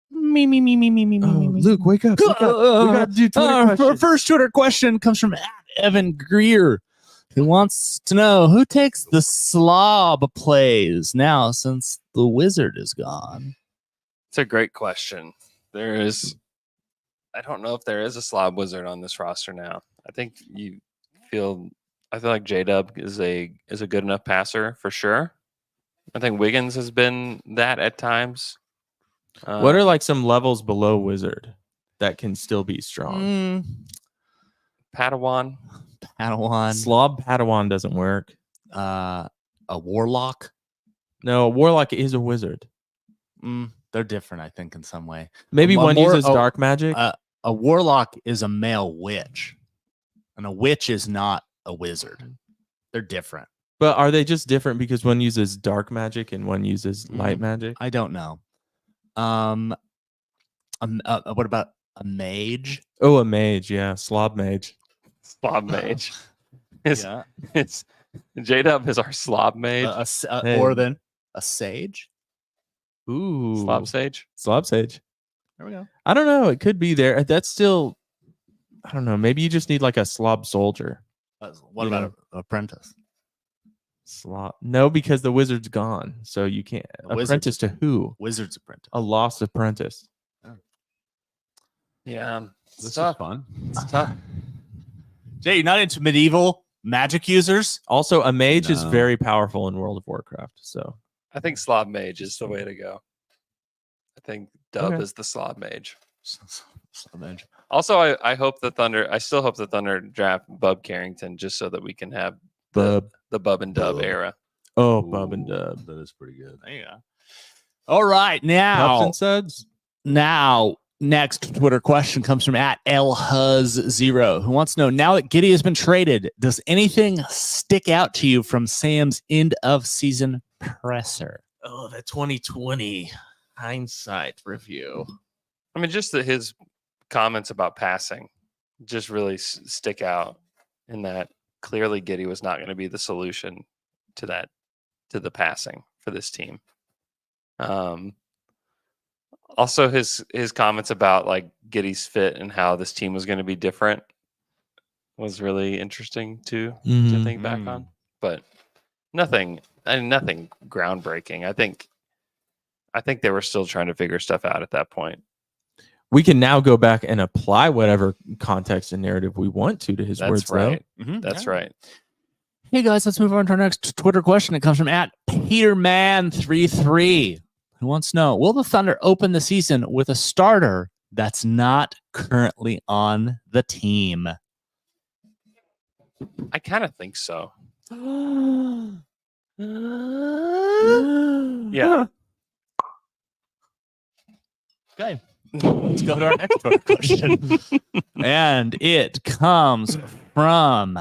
Luke, wake up! Wake up. We gotta do Twitter Our questions. first Twitter question comes from Evan Greer, who wants to know who takes the slob plays now since the wizard is gone. It's a great question. I don't know if there is a slob wizard on this roster now. I feel like J-Dub is a good enough passer for sure. I think Wiggins has been that at times. What are like some levels below Wizard that can still be strong? Padawan? Padawan, Slob Padawan doesn't work. a warlock. No, Warlock is a wizard. They're different, I think, in some way. Maybe one More- uses dark magic. A warlock is a male witch, and a witch is not a wizard. They're different. But are they just different because one uses dark magic and one uses light magic? I don't know. What about a mage? Oh, a mage, yeah, slob mage. Slob mage. It's, Yeah. it's J-Dub is our slob mage. Hey. Or then a sage. Ooh, Slob sage. slob sage. There we go. I don't know. It could be there. That's still. I don't know. Maybe you just need like a slob soldier. What You about know. an apprentice? Slob. No, because the wizard's gone, so you can't. A wizard. Apprentice to who? Wizard's apprentice. A lost apprentice. Yeah. This It's is tough. fun. It's tough. Jay, you're not into medieval magic users? Also, a mage is No. very powerful in World of Warcraft. So I think slob mage is the way to go. I think Dub Okay. is the slob mage. Mage. Also, I hope the Thunder. I still hope the Thunder draft Bub Carrington just so that we can have Bub. the Bub and Dub Bub. era. Oh, Bub and Dub. That is pretty good. There you go. All right, Pups now and suds. Next Twitter question comes from @LHuz0, who wants to know, now that Giddey has been traded, does anything stick out to you from Sam's end of season presser? Oh, that 2020 hindsight review. I mean, just his comments about passing just really stick out in that clearly Giddey was not going to be the solution to the passing for this team. Also his comments about like Giddey's fit and how this team was going to be different was really interesting too to think back on. But nothing groundbreaking. I think they were still trying to figure stuff out at that point. We can now go back and apply whatever context and narrative we want to his words. That's right. Mhm. That's Yeah. right. Hey guys, let's move on to our next Twitter question. It comes from @Peterman33, who wants to know, will the Thunder open the season with a starter that's not currently on the team? I kind of think so. Yeah. Okay. Let's go to our next Twitter question. And it comes from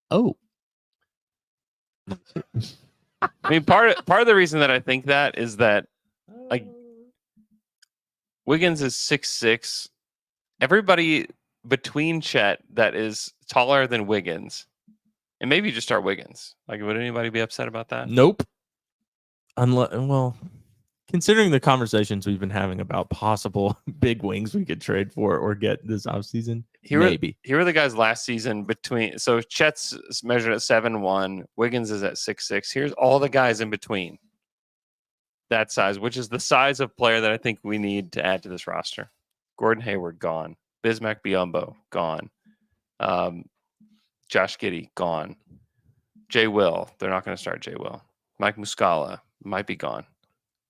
I mean, part of the reason that I think that is that like Wiggins is 6'6". Everybody between Chet that is taller than Wiggins, and maybe you just start Wiggins. Like, would anybody be upset about that? Nope. Considering the conversations we've been having about possible big wings we could trade for or get this offseason, maybe. Here are the guys last season between. So Chet's measured at 7'1", Wiggins is at 6'6". Here's all the guys in between that size, which is the size of player that I think we need to add to this roster. Gordon Hayward, gone. Bismack Biyombo, gone. Josh Giddey, gone. Jay Will, they're not going to start Jay Will. Mike Muscala might be gone.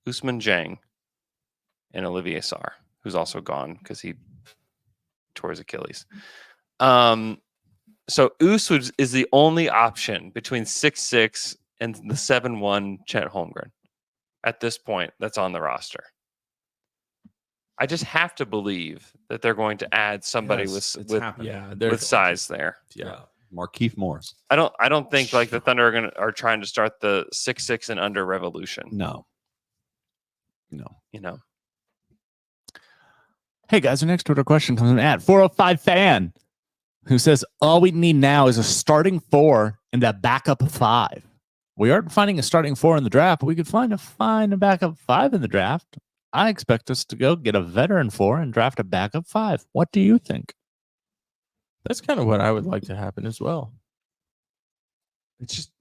Usman Jang and Olivier Sarr, who's also gone because he tore his Achilles. So Us is the only option between 6'6" and the 7'1" Chet Holmgren at this point that's on the roster. I just have to believe that they're going to add somebody with size there. Yeah. Markieff Morris. I don't think like the Thunder are trying to start the 6'6" and under revolution. No. You know. Hey guys, our next Twitter question comes from @405fan, who says, all we need now is a starting 4 and a backup 5. We aren't finding a starting 4 in the draft, but we could find a backup 5 in the draft. I expect us to go get a veteran 4 and draft a backup 5. What do you think? That's kind of what I would like to happen as well. It's just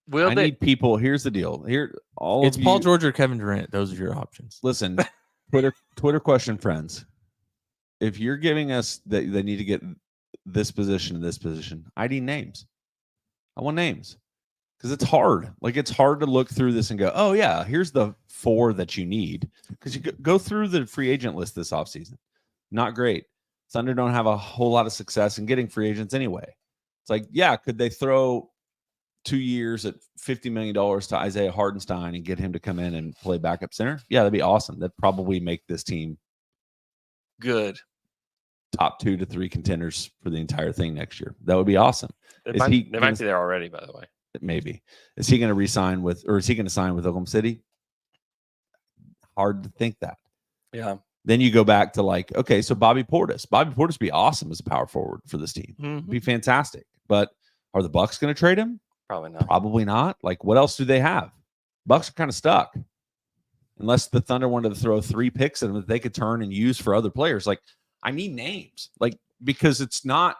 Will I they? need people. Here's the deal. It's Paul George or Kevin Durant. Those are your options. Listen, Twitter question, friends. If you're giving us that they need to get this position and this position, I need names. I want names because it's hard. Like it's hard to look through this and go, oh yeah, here's the 4 that you need. Because you go through the free agent list this offseason. Not great. Thunder don't have a whole lot of success in getting free agents anyway. It's like, yeah, could they throw 2 years at $50 million to Isaiah Hardenstein and get him to come in and play backup center? Yeah, that'd be awesome. That'd probably make this team Good. top 2 to 3 contenders for the entire thing next year. That would be awesome. They might be there already, by the way. Maybe. Is he going to re-sign with, or is he going to sign with Oklahoma City? Hard to think that. Yeah. Then you go back to like, okay, so Bobby Portis. Bobby Portis would be awesome as a power forward for this team. Mm-hmm. Be fantastic. But are the Bucks going to trade him? Probably not. Probably not. Like, what else do they have? Bucks are kind of stuck. Unless the Thunder wanted to throw 3 picks at them that they could turn and use for other players. Like, I need names. Like, because it's not,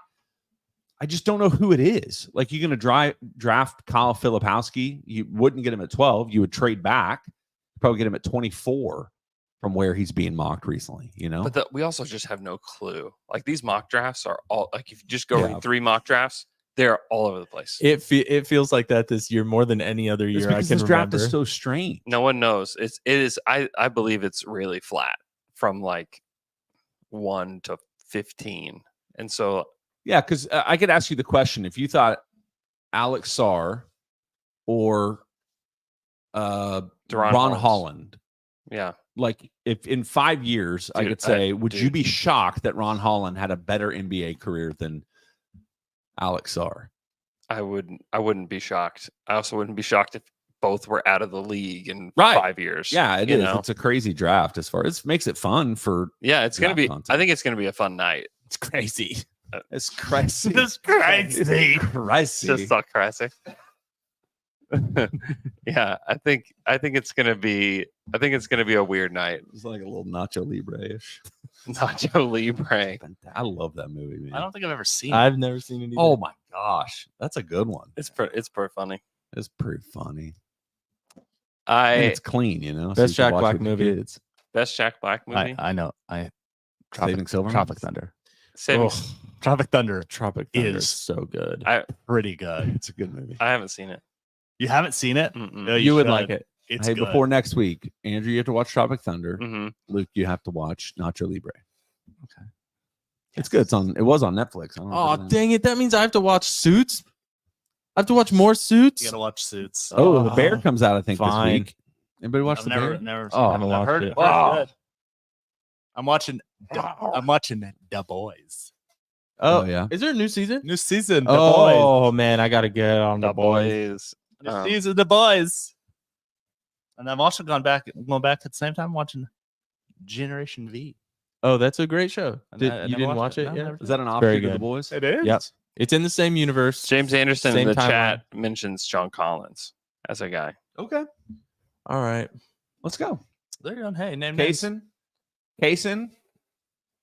I just don't know who it is. Like, you're going to draft Kyle Filipowski. You wouldn't get him at 12. You would trade back. Probably get him at 24 from where he's being mocked recently, you know? But we also just have no clue. Like, these mock drafts are all, like, if you just go read 3 mock drafts, they're all over the place. It feels like that this year more than any other year I can this draft remember. is so strange. No one knows. It is. I believe it's really flat from like 1 to 15, and so Yeah, because I could ask you the question if you thought Alex Sarr or De'Ron Ron Holmes. Holland. Yeah. Like if in 5 years, I Dude, could say, would you dude. be shocked that Ron Holland had a better NBA career than Alex Sarr? I wouldn't be shocked. I also wouldn't be shocked if both were out of the league in Right. 5 years. Yeah, it you is. know? It's a crazy draft as far as makes it fun for Yeah, it's gonna draft be. content. I think it's gonna be a fun night. It's crazy. it's crazy. It's crazy. Crazy. Just so crazy. Yeah, I think it's gonna be. I think it's gonna be a weird night. It's like a little Nacho Libre-ish. Nacho Libre. I love that movie, man. I don't think I've ever seen it. I've never seen it either. Oh my gosh, that's a good one. It's pretty funny. It's pretty funny. And it's clean, you know. Best you can Jack watch Black with your movie. kids. Best Jack Black movie. I know. Saving Silverman? Tropic Thunder. Saving- Oh, Tropic Thunder Tropic Thunder Is- is so good. pretty good. It's a good movie. I haven't seen it. You haven't seen it? Mm-mm. No, you would should. like it. It's Hey, good. before next week, Andrew, you have to watch Tropic Thunder. Mm-hmm. Luke, you have to watch Nacho Libre. Okay. It's good. It was on Netflix. I don't know Oh if it's on- dang it! That means I have to watch Suits. I have to watch more Suits. You gotta watch Suits. Oh, The Bear Oh, comes out, I think, fine. this week. Anybody watch I've The never, Bear? never. Oh, I haven't watched heard it. heard Oh. good. I'm watching. I'm watching The Boys. Oh, yeah. Is there a new season? New season. The Oh man, I gotta get on The the boys. Boys. Boys. New season. The Boys. And I'm also going back at the same time watching Generation V. Oh, that's a great show. I You never didn't watched watch it. it No, yet? never Is that an very offshoot of The good. Boys? It is. Yep. It's in the same universe. James Anderson Same in the timeline. chat mentions John Collins as a guy. Okay. All right. Let's go. There you go. Hey, name names. Kaysen.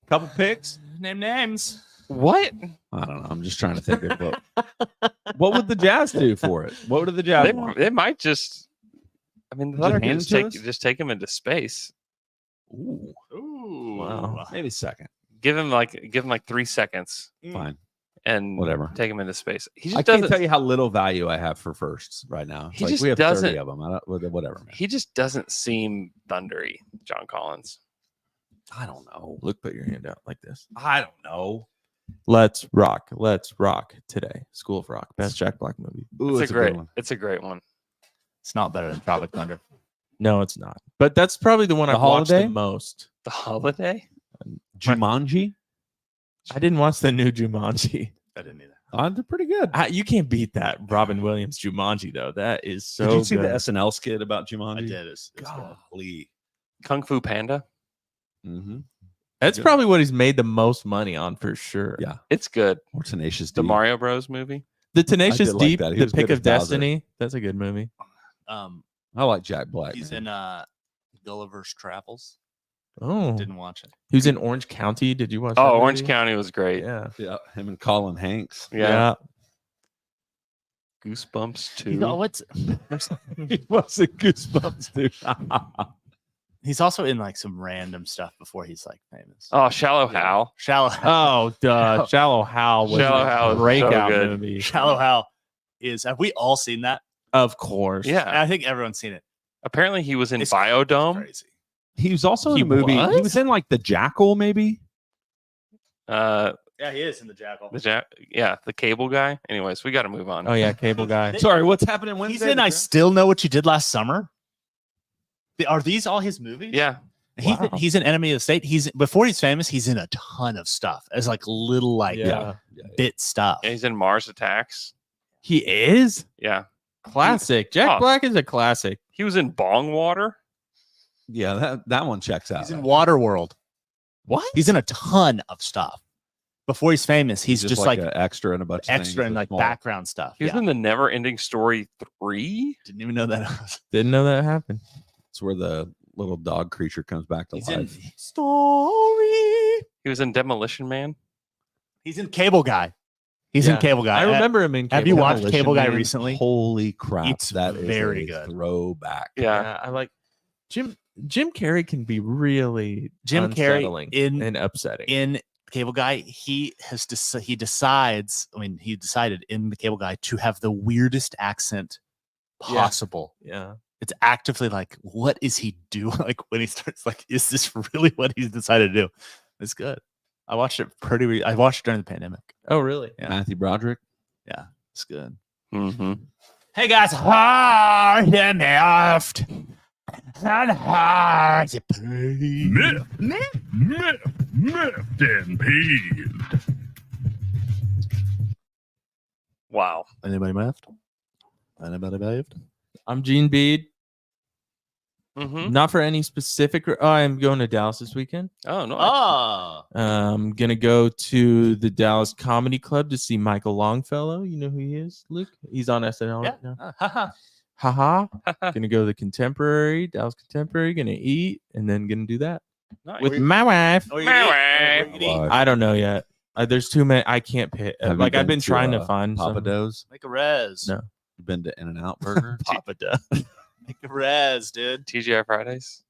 Couple picks. Name names. What? I don't know. I'm just trying to think of what would the Jazz do for it? What would the Jazz want? They might just. I mean, the Just Thunder can hand just it to take us? just take him into space. Ooh, Ooh. Wow. maybe second. Give him like 3 seconds Fine. and Whatever. take him into space. He I just can't doesn't. tell you how little value I have for firsts right now. It's He like just we have 30 doesn't- of them. I don't, whatever, man. He just doesn't seem thundery, John Collins. I don't know. Look, put your hand out like this. I don't know. Let's rock. Let's rock today. School of Rock. Best Jack Black movie. Ooh, It's it's a great. good one. It's a great one. It's not better than Tropic Thunder. No, it's not. But that's probably the one The I've watched Holiday? the most. The Holiday. Jumanji. I didn't watch the new Jumanji. I didn't either. They're pretty good. You can't beat that Robin Williams Jumanji though. That is so Did you see good. the SNL skit about Jumanji? I did. It's good. Golly. Kung Fu Panda. Mm-hmm. That's Good. probably what he's made the most money on for sure. Yeah. It's good. Or Tenacious D. The Mario Bros. movie. The Tenacious did like Deep, that. He The was Pick good of as Bowser. Destiny. That's a good movie. I like Jack Black. He's man. in Gulliver's Travels. Oh, Didn't watch it. he was in Orange County. Did you watch? Oh, that Orange movie? County was great. Yeah, Yeah, him and Colin Hanks. Yeah. Goosebumps too. You know what's? He was in Goosebumps, dude. He's also in like some random stuff before he's like famous. Oh, Shallow Yeah. Hal. Shallow. Oh, duh. Shallow Hal was Shallow a Hal is so breakout good. movie. Shallow Hal is. Have we all seen that? Of course. Yeah. I think everyone's seen it. Apparently, he was in It's Biodome. Crazy. He was also He in a movie. He was? was in like The Jackal, maybe. Yeah, he is in the Jackal. The cable guy. Anyways, we got to move on. Oh yeah, Cable Guy. Sorry, what's happening He's Wednesday? in I Still Know What You Did Last Summer. Are these all his movies? Yeah. Wow. He's an Enemy of the State. Before he's famous, he's in a ton of stuff as like little like Yeah. bit stuff. Yeah, he's in Mars Attacks. He is Yeah. classic. Jack Oh. Black is a classic. He was in Bong Water. Yeah, that one checks out. He's in Waterworld. What? He's in a ton of stuff. Before he's famous, he's just like an extra and a bunch of extra things and with like small- background stuff. He was Yeah. in the Never Ending Story 3. Didn't even know that. Didn't know that happened. It's where the little dog creature comes back to He's in life. Story. He was in Demolition Man. He's in Cable Guy. He's in Yeah. Cable Guy. I remember him in. Have you Cable watched Guy. Cable Guy Man, recently? Holy crap! It's that is very a good. throwback. Yeah. Yeah, I like Jim Carrey can be really Jim Carrey unsettling in and upsetting. in Cable Guy, he decides. I mean, he decided in the Cable Guy to have the weirdest accent Yeah. possible. yeah. It's actively like, what is he doing? Like when he starts, like, is this really what he's decided to do? It's good. I watched it I watched it during the pandemic. Oh, really? Yeah. Matthew Broderick. Yeah, it's good. Mm-hmm. Hey guys, hard and left. And hard to pay. Miffed and peeved. Wow. Anybody left? Anybody left? I'm Gene Bede. Mm-hmm. Not for any specific. I'm going to Dallas this weekend. Oh no. Oh. I'm gonna go to the Dallas Comedy Club to see Michael Longfellow. You know who he is, Luke? He's on SNL right now. Haha. Gonna go to the Contemporary, Dallas Contemporary. Gonna eat and then gonna do that Nice. with my wife. Wow. I don't know yet. There's too many. I can't pick. Have you Like I've been been trying to find Papa some. Do's. Make a res. No. You been to In-N-Out Burger? Papa Duh. Make a res, dude. TGI Fridays.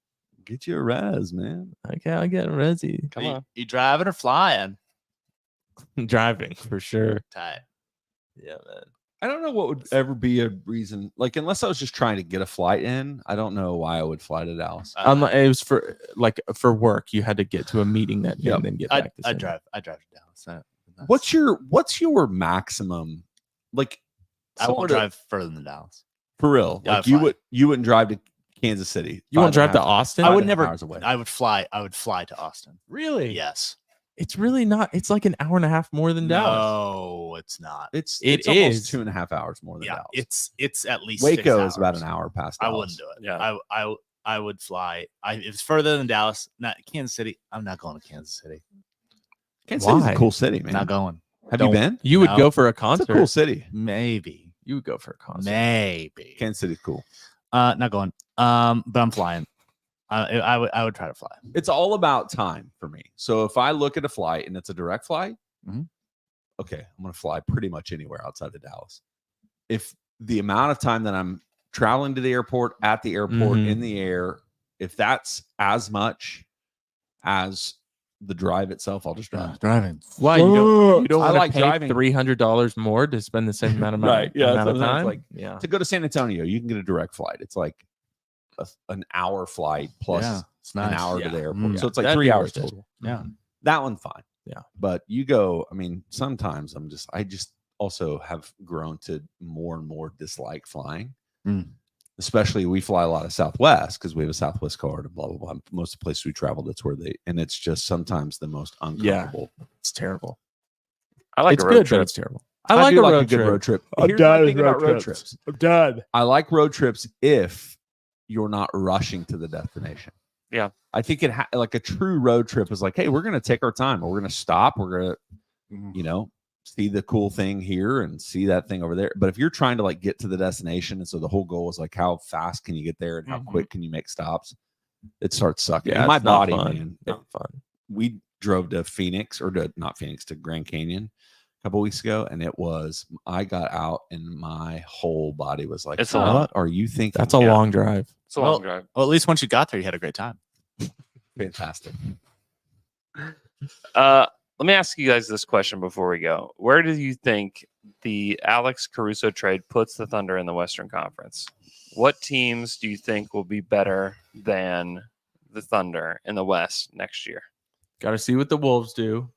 Get you a res, man. Okay, I'll get Resi. Come on. You driving or flying? Driving for sure. Tight. Yeah, man. I don't know what would ever be a reason. Like, unless I was just trying to get a flight in, I don't know why I would fly to Dallas. It was for work. You had to get to a meeting that day Yep. and then get I back. To drive. I drive to Dallas. What's your maximum? Like, I won't sort of- drive further than Dallas. for real. Yeah, Like, fine. you wouldn't drive to Kansas City. You won't drive to 5.5 Austin? I would 5.5 never. hours away. I would fly. I would fly to Austin. Really? Yes. It's really not. It's like an hour and a half more than Dallas. No, it's not. It's It almost is. 2.5 hours more than Yeah, Dallas. it's at least 6 Waco is about hours. an hour past I Dallas. wouldn't do it. Yeah. I would fly. If it's further than Dallas, not Kansas City. I'm not going to Kansas City. Kansas City's Why? a cool city, man. Not going. Have Don't- you been? You would No. go for a It's concert. a cool city. Maybe. You would go for a concert. Maybe. Kansas City's cool. Not going. But I'm flying. I would try to fly. It's all about time for me. So if I look at a flight and it's a direct flight, Mhm. okay, I'm going to fly pretty much anywhere outside of Dallas. If the amount of time that I'm traveling to the airport, at the airport, Mhm. in the air, if that's as much as the drive itself, I'll just drive. Driving. Why you don't I want to like pay driving. $300 more to spend the same amount of money? Right, yeah, amount of so that's time. like- Yeah. To go to San Antonio, you can get a direct flight. It's like an hour flight plus Yeah, it's an nice. hour Yeah. to the airport. Mm. So it's like That'd 3 be hours worth it. total. Yeah. That one's fine. Yeah. But you go, I mean, sometimes I just also have grown to more and more dislike flying. Mm. Especially we fly a lot of Southwest because we have a Southwest card and blah, blah, blah. Most of the places we travel, that's where and it's just sometimes the most uncomfortable. It's terrible. I like It's a road good, trip. but it's terrible. I like do a like road a good trip. road trip. I'm Here's done my with thing about road road trips. trips. I'm done. I like road trips if you're not rushing to the destination. Yeah. I think like a true road trip is like, hey, we're going to take our time. Or we're going to stop. We're going Mm. to, see the cool thing here and see that thing over there. But if you're trying to like get to the destination, and so the whole goal is like, how fast can you get there and how Mhm. quick can you make stops? It starts sucking. Yeah, And my it's not body, fun. man. Not fun. We drove to Phoenix not Phoenix, to Grand Canyon a couple weeks ago. And I got out and my whole body was like, It's a what lot. are you thinking? That's a Yeah. long drive. It's a long drive. Well, at least once you got there, you had a great time. Fantastic. Let me ask you guys this question before we go. Where do you think the Alex Caruso trade puts the Thunder in the Western Conference? What teams do you think will be better than the Thunder in the West next year? Got to see what the Wolves do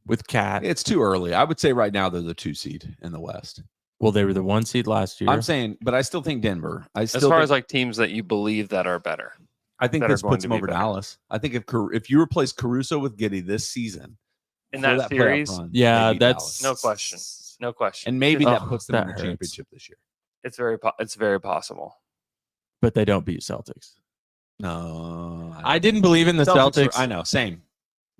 with Cat. It's too early. I would say right now they're the 2 seed in the West. Well, they were the 1 seed last year. I'm saying, but I still think Denver. As far as like teams that you believe that are better. I think that are this going puts to them be over better. Dallas. I think if you replace Caruso with Giddey this season In for that playoff series, run, Yeah, they beat that's- Dallas. no question. No question. And maybe that Oh, puts them that in the hurts. championship this year. It's very possible. but they don't beat Celtics. No, I didn't believe in the Celtics. I know, same.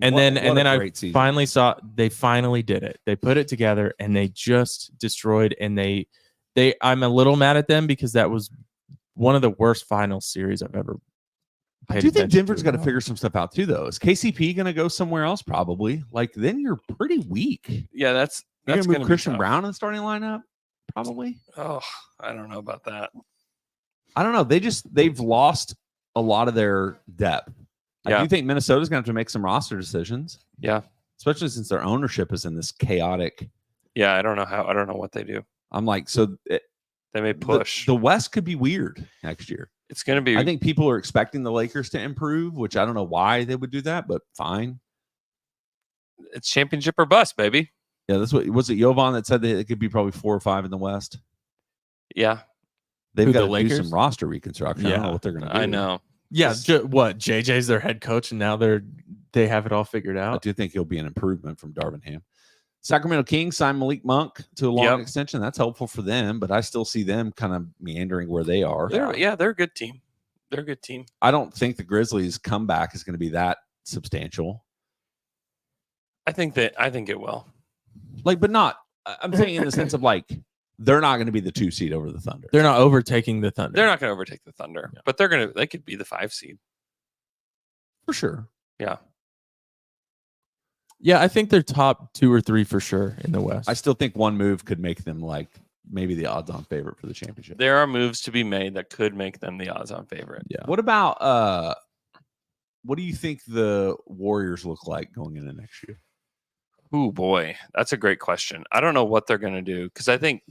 And What- then what and a then I great season. finally saw they finally did it. They put it together and they just destroyed. And they I'm a little mad at them because that was one of the worst final series I've ever. I paid do think attention Denver's got to to. figure some stuff out too, though. Is KCP going to go somewhere else? Probably. Like then you're pretty weak. Yeah, that's You're going going to to move Christian Brown in the starting lineup. Probably. Oh, I don't know about that. I don't know. They've lost a lot of their depth. I Yeah. do think Minnesota's going to have to make some roster decisions. Yeah. Especially since their ownership is in this chaotic. Yeah, I don't know what they do. I'm like, so They may push. The West could be weird next year. It's going to be. I think people are expecting the Lakers to improve, which I don't know why they would do that, but fine. it's championship or bust, baby. Yeah, that's what was it. Jovan that said that it could be probably 4 or 5 in the West. Yeah, They've Who, got the to do Lakers? some roster reconstruction. I don't know Yeah. what they're going to do. I know. Yeah, Just- what? JJ's their head coach, and now they have it all figured I out. do think he'll be an improvement from Darvingham. Sacramento Kings signed Malik Monk to a long Yep. extension. That's helpful for them, but I still see them kind of meandering where they are. They're a good team. They're a good team. I don't think the Grizzlies' comeback is going to be that substantial. I think it will. Like, but not. I'm saying in the sense of like they're not going to be the 2 seed over the Thunder. They're not overtaking the Thunder. They're not going to overtake the Thunder, Yeah. but they could be the 5 seed. for sure. Yeah. Yeah, I think they're top 2 or 3 for sure in the West. I still think one move could make them like maybe the odds-on favorite for the championship. There are moves to be made that could make them the odds-on favorite. yeah. What about what do you think the Warriors look like going into next year? Oh boy, that's a great question. I don't know what they're going to do because I think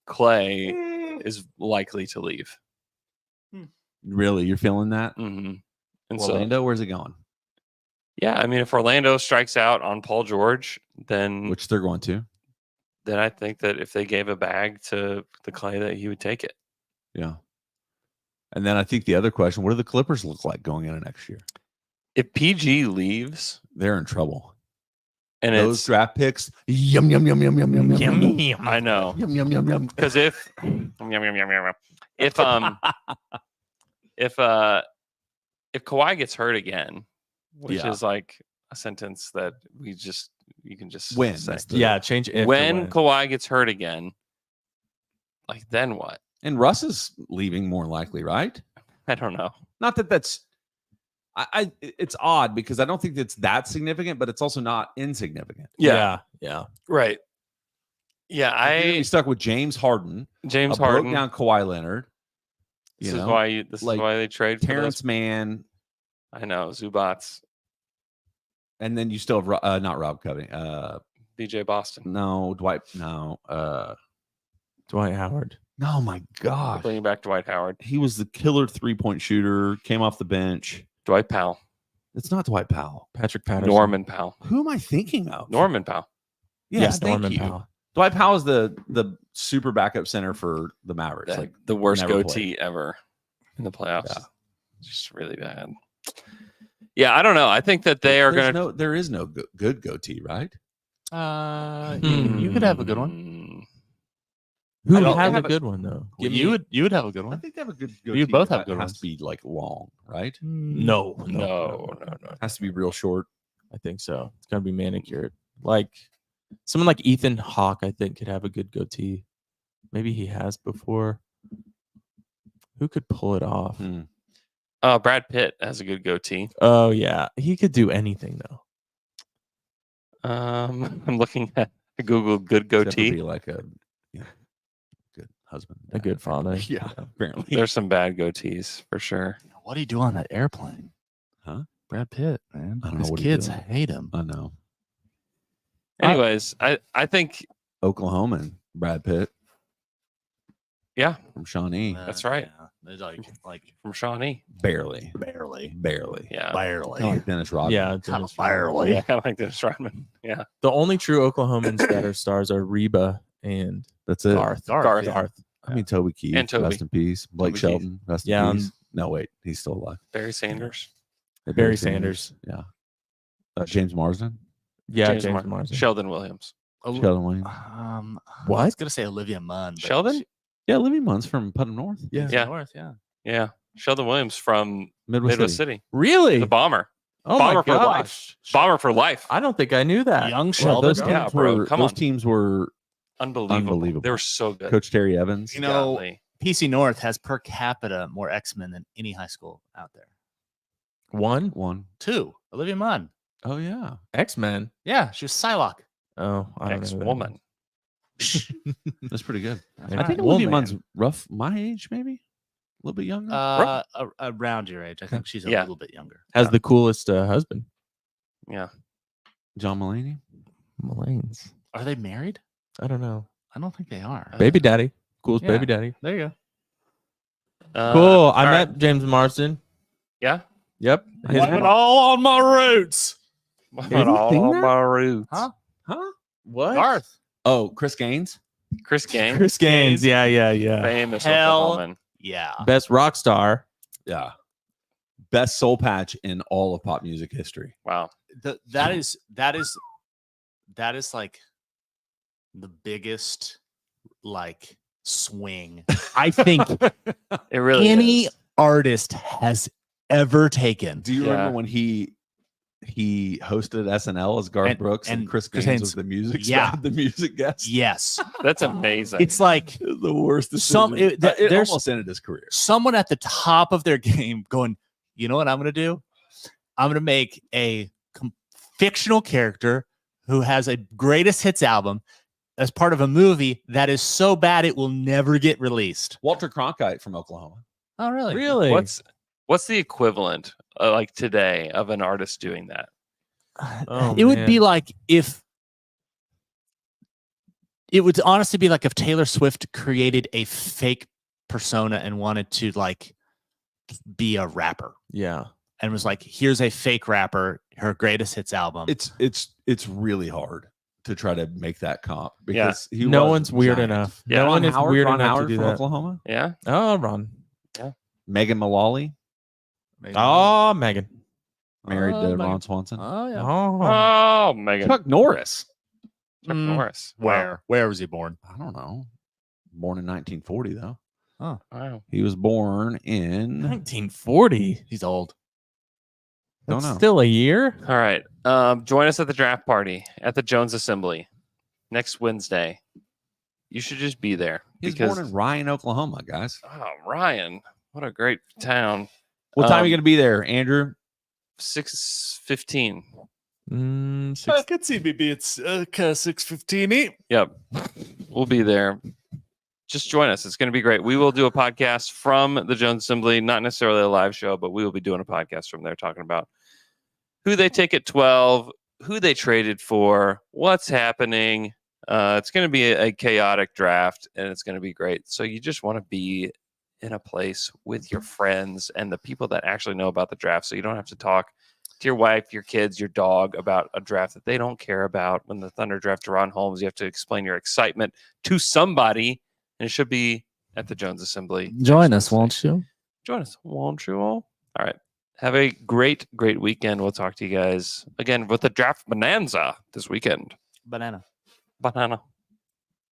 Clay is likely to leave. Really, you're feeling that? Mm-hmm. And Orlando, where's it going? yeah, I mean, if Orlando strikes out on Paul George, then Which they're going to. I think that if they gave a bag to the Clay, that he would take it. Yeah. And then I think the other question, what do the Clippers look like going into next year? If PG leaves They're in trouble. and Those it's draft picks, yum, yum, yum, yum, yum, yum, yum, yum, I know. yum, yum, yum, yum. Because if if Kawhi gets hurt again, which Yeah. is like a sentence that you can just When? say. That's the- Yeah, change it. When Kawhi gets hurt again, like then what? And Russ is leaving more likely, right? I don't know. Not that that's it's odd because I don't think it's that significant, but it's also not insignificant. Yeah. Right. Yeah, You're gonna be stuck with James Harden, James a broke Harden. down Kawhi Leonard, This you is know, why like they trade for Terrence those. Mann, I know Zubats, and then you still have not Rob Covington. BJ Boston. No, Dwight. No, Dwight Howard. no, my gosh, Bringing back Dwight Howard, he was the killer 3-point shooter. Came off the bench. Dwight Powell, It's not Dwight Powell. Patrick Patterson. Norman Powell, Who am I thinking of? Norman Powell. Yes, thank Norman you. Powell. Dwight Powell is the super backup center for the Mavericks. That- Like the worst never goatee ever in the playoffs. Yeah. Just really bad. Yeah, I don't know. I think that they are going to. there is no good goatee, right? You could have a good one. Mm, Who I don't has a have a- good one though? Give You me- would have a good I one. think they have a good You goatee. both but have good it has ones. to be like long, right? No. no. Has to be real short. I think so. It's gotta be manicured. Like someone like Ethan Hawke, I think, could have a good goatee. Maybe he has before. Who could pull it off? Hmm. Brad Pitt has a good goatee. Oh yeah, he could do anything though. I'm looking at Google good Except for goatee. be like a good husband, A good father. Yeah, apparently. There's some bad goatees for sure. What do you do on that airplane? Huh? Brad Pitt, man. I don't know His what he's kids doing. hate him. I know. Anyways, I think Oklahoman, Brad Pitt yeah, from Shawnee. That's right. Yeah. It's like from Shawnee. Barely. barely, Yeah. barely. Like Dennis Rodman. Yeah, Kind Dennis of barely. Yeah, I like Dennis Rodman. Yeah. The only true Oklahomans that are stars are Reba and That's it. Garth. Garth. yeah. I mean, Toby Keith, And Toby. rest in peace. Blake Toby Keith. Shelton, rest Yeah, in peace. No, wait, he's still alive. Barry Sanders. Barry Sanders. Yeah. James Marsden, Yeah, James James Mar- Marsden. Sheldon Williams. Sheldon Williams. I What? was gonna say Olivia Munn. but Sheldon? she- Yeah, Living Munns from Putnam North. Yeah. Yeah. North, yeah. Yeah. Sheldon Williams from Midwest, Midwest City. City. Really? The bomber. Oh Bomber my for life. gosh. Bomber for life. I don't think I knew that. Young Yeah, Sheldon. those Yeah, teams bro, were. come Those on. teams were Unbelievable. They were so good. Coach Terry Evans. You know, Golly. PC North has per capita more X-Men than any high school out there. One 2. Olivia Munn. Oh yeah, X-Men. Yeah, she was Psylocke. Oh, I don't know that. Ex-woman. that's pretty good. That's I right. think Olivia Munn's rough my age, maybe a little bit younger. Around your age. I think she's a Yeah. little bit younger. Has the coolest husband. Yeah. John Mulaney. Mulaney's. Are they married? I don't know. I don't think they are. Baby daddy. Coolest Yeah. baby daddy. There you go. Cool. I all met right. James Marsden. Yeah. Yep. His Blame it mom- all on my roots. All sing on that? my roots. Huh? Huh? What? Garth. Oh, Chris Gaines. Chris Gaines, Chris Gaines. Yeah. famous Hell Oklahoman. Yeah. Best rock star. Yeah. Best soul patch in all of pop music history. Wow. That is like the biggest like swing I think It really any is. artist has ever taken. Do you Yeah. remember when he hosted SNL as Garth And- Brooks and and Chris Chris Gaines Gaines- was the music yeah. the music guest? Yes. That's amazing. It's like It was the worst Some- decision. it- there's- almost ended his career. someone at the top of their game going, you know what I'm going to do? I'm going to make a fictional character who has a greatest hits album as part of a movie that is so bad it will never get released. Walter Cronkite from Oklahoma. Oh, really? Really? what's the equivalent like today of an artist doing that? Oh, it would man. be like if it would honestly be like if Taylor Swift created a fake persona and wanted to like be a rapper Yeah. and was like, here's a fake rapper, her greatest hits album. It's really hard to try to make that comp Yeah. because he No was one's weird giant. enough. Yeah. No one is weird Ron enough Howard to do from that. Oklahoma. Yeah. Oh, Ron. Megan Mullally Oh, Megan. married Oh, to Megan. Ron Swanson. Oh, yeah. Oh. Oh, Megan. Chuck Norris. Chuck Mm, Norris. Wow. Where was he born? I don't know. Born in 1940 though. Wow. He was born in 1940. He's old. Don't That's know. still a year. All right. Join us at the draft party at the Jones Assembly next Wednesday. You should just be there. he was because born in Ryan, Oklahoma, guys. oh, Ryan, what a great town. What time are you Um, going to be there, Andrew? 6:15. I could see maybe it's 6:15. Yep. We'll be there. Just join us. It's going to be great. We will do a podcast from the Jones Assembly, not necessarily a live show, but we will be doing a podcast from there talking about who they take at 12, who they traded for, what's happening. It's going to be a chaotic draft, and it's going to be great. So you just want to be in a place with your friends and the people that actually know about the draft, so you don't have to talk to your wife, your kids, your dog about a draft that they don't care about. When the Thunder draft Ron Holmes, you have to explain your excitement to somebody, and it should be at the Jones Assembly. Join us, won't you? Join us, won't you all? All right. Have a great, great weekend. We'll talk to you guys again with the draft bonanza this weekend. Banana. Banana.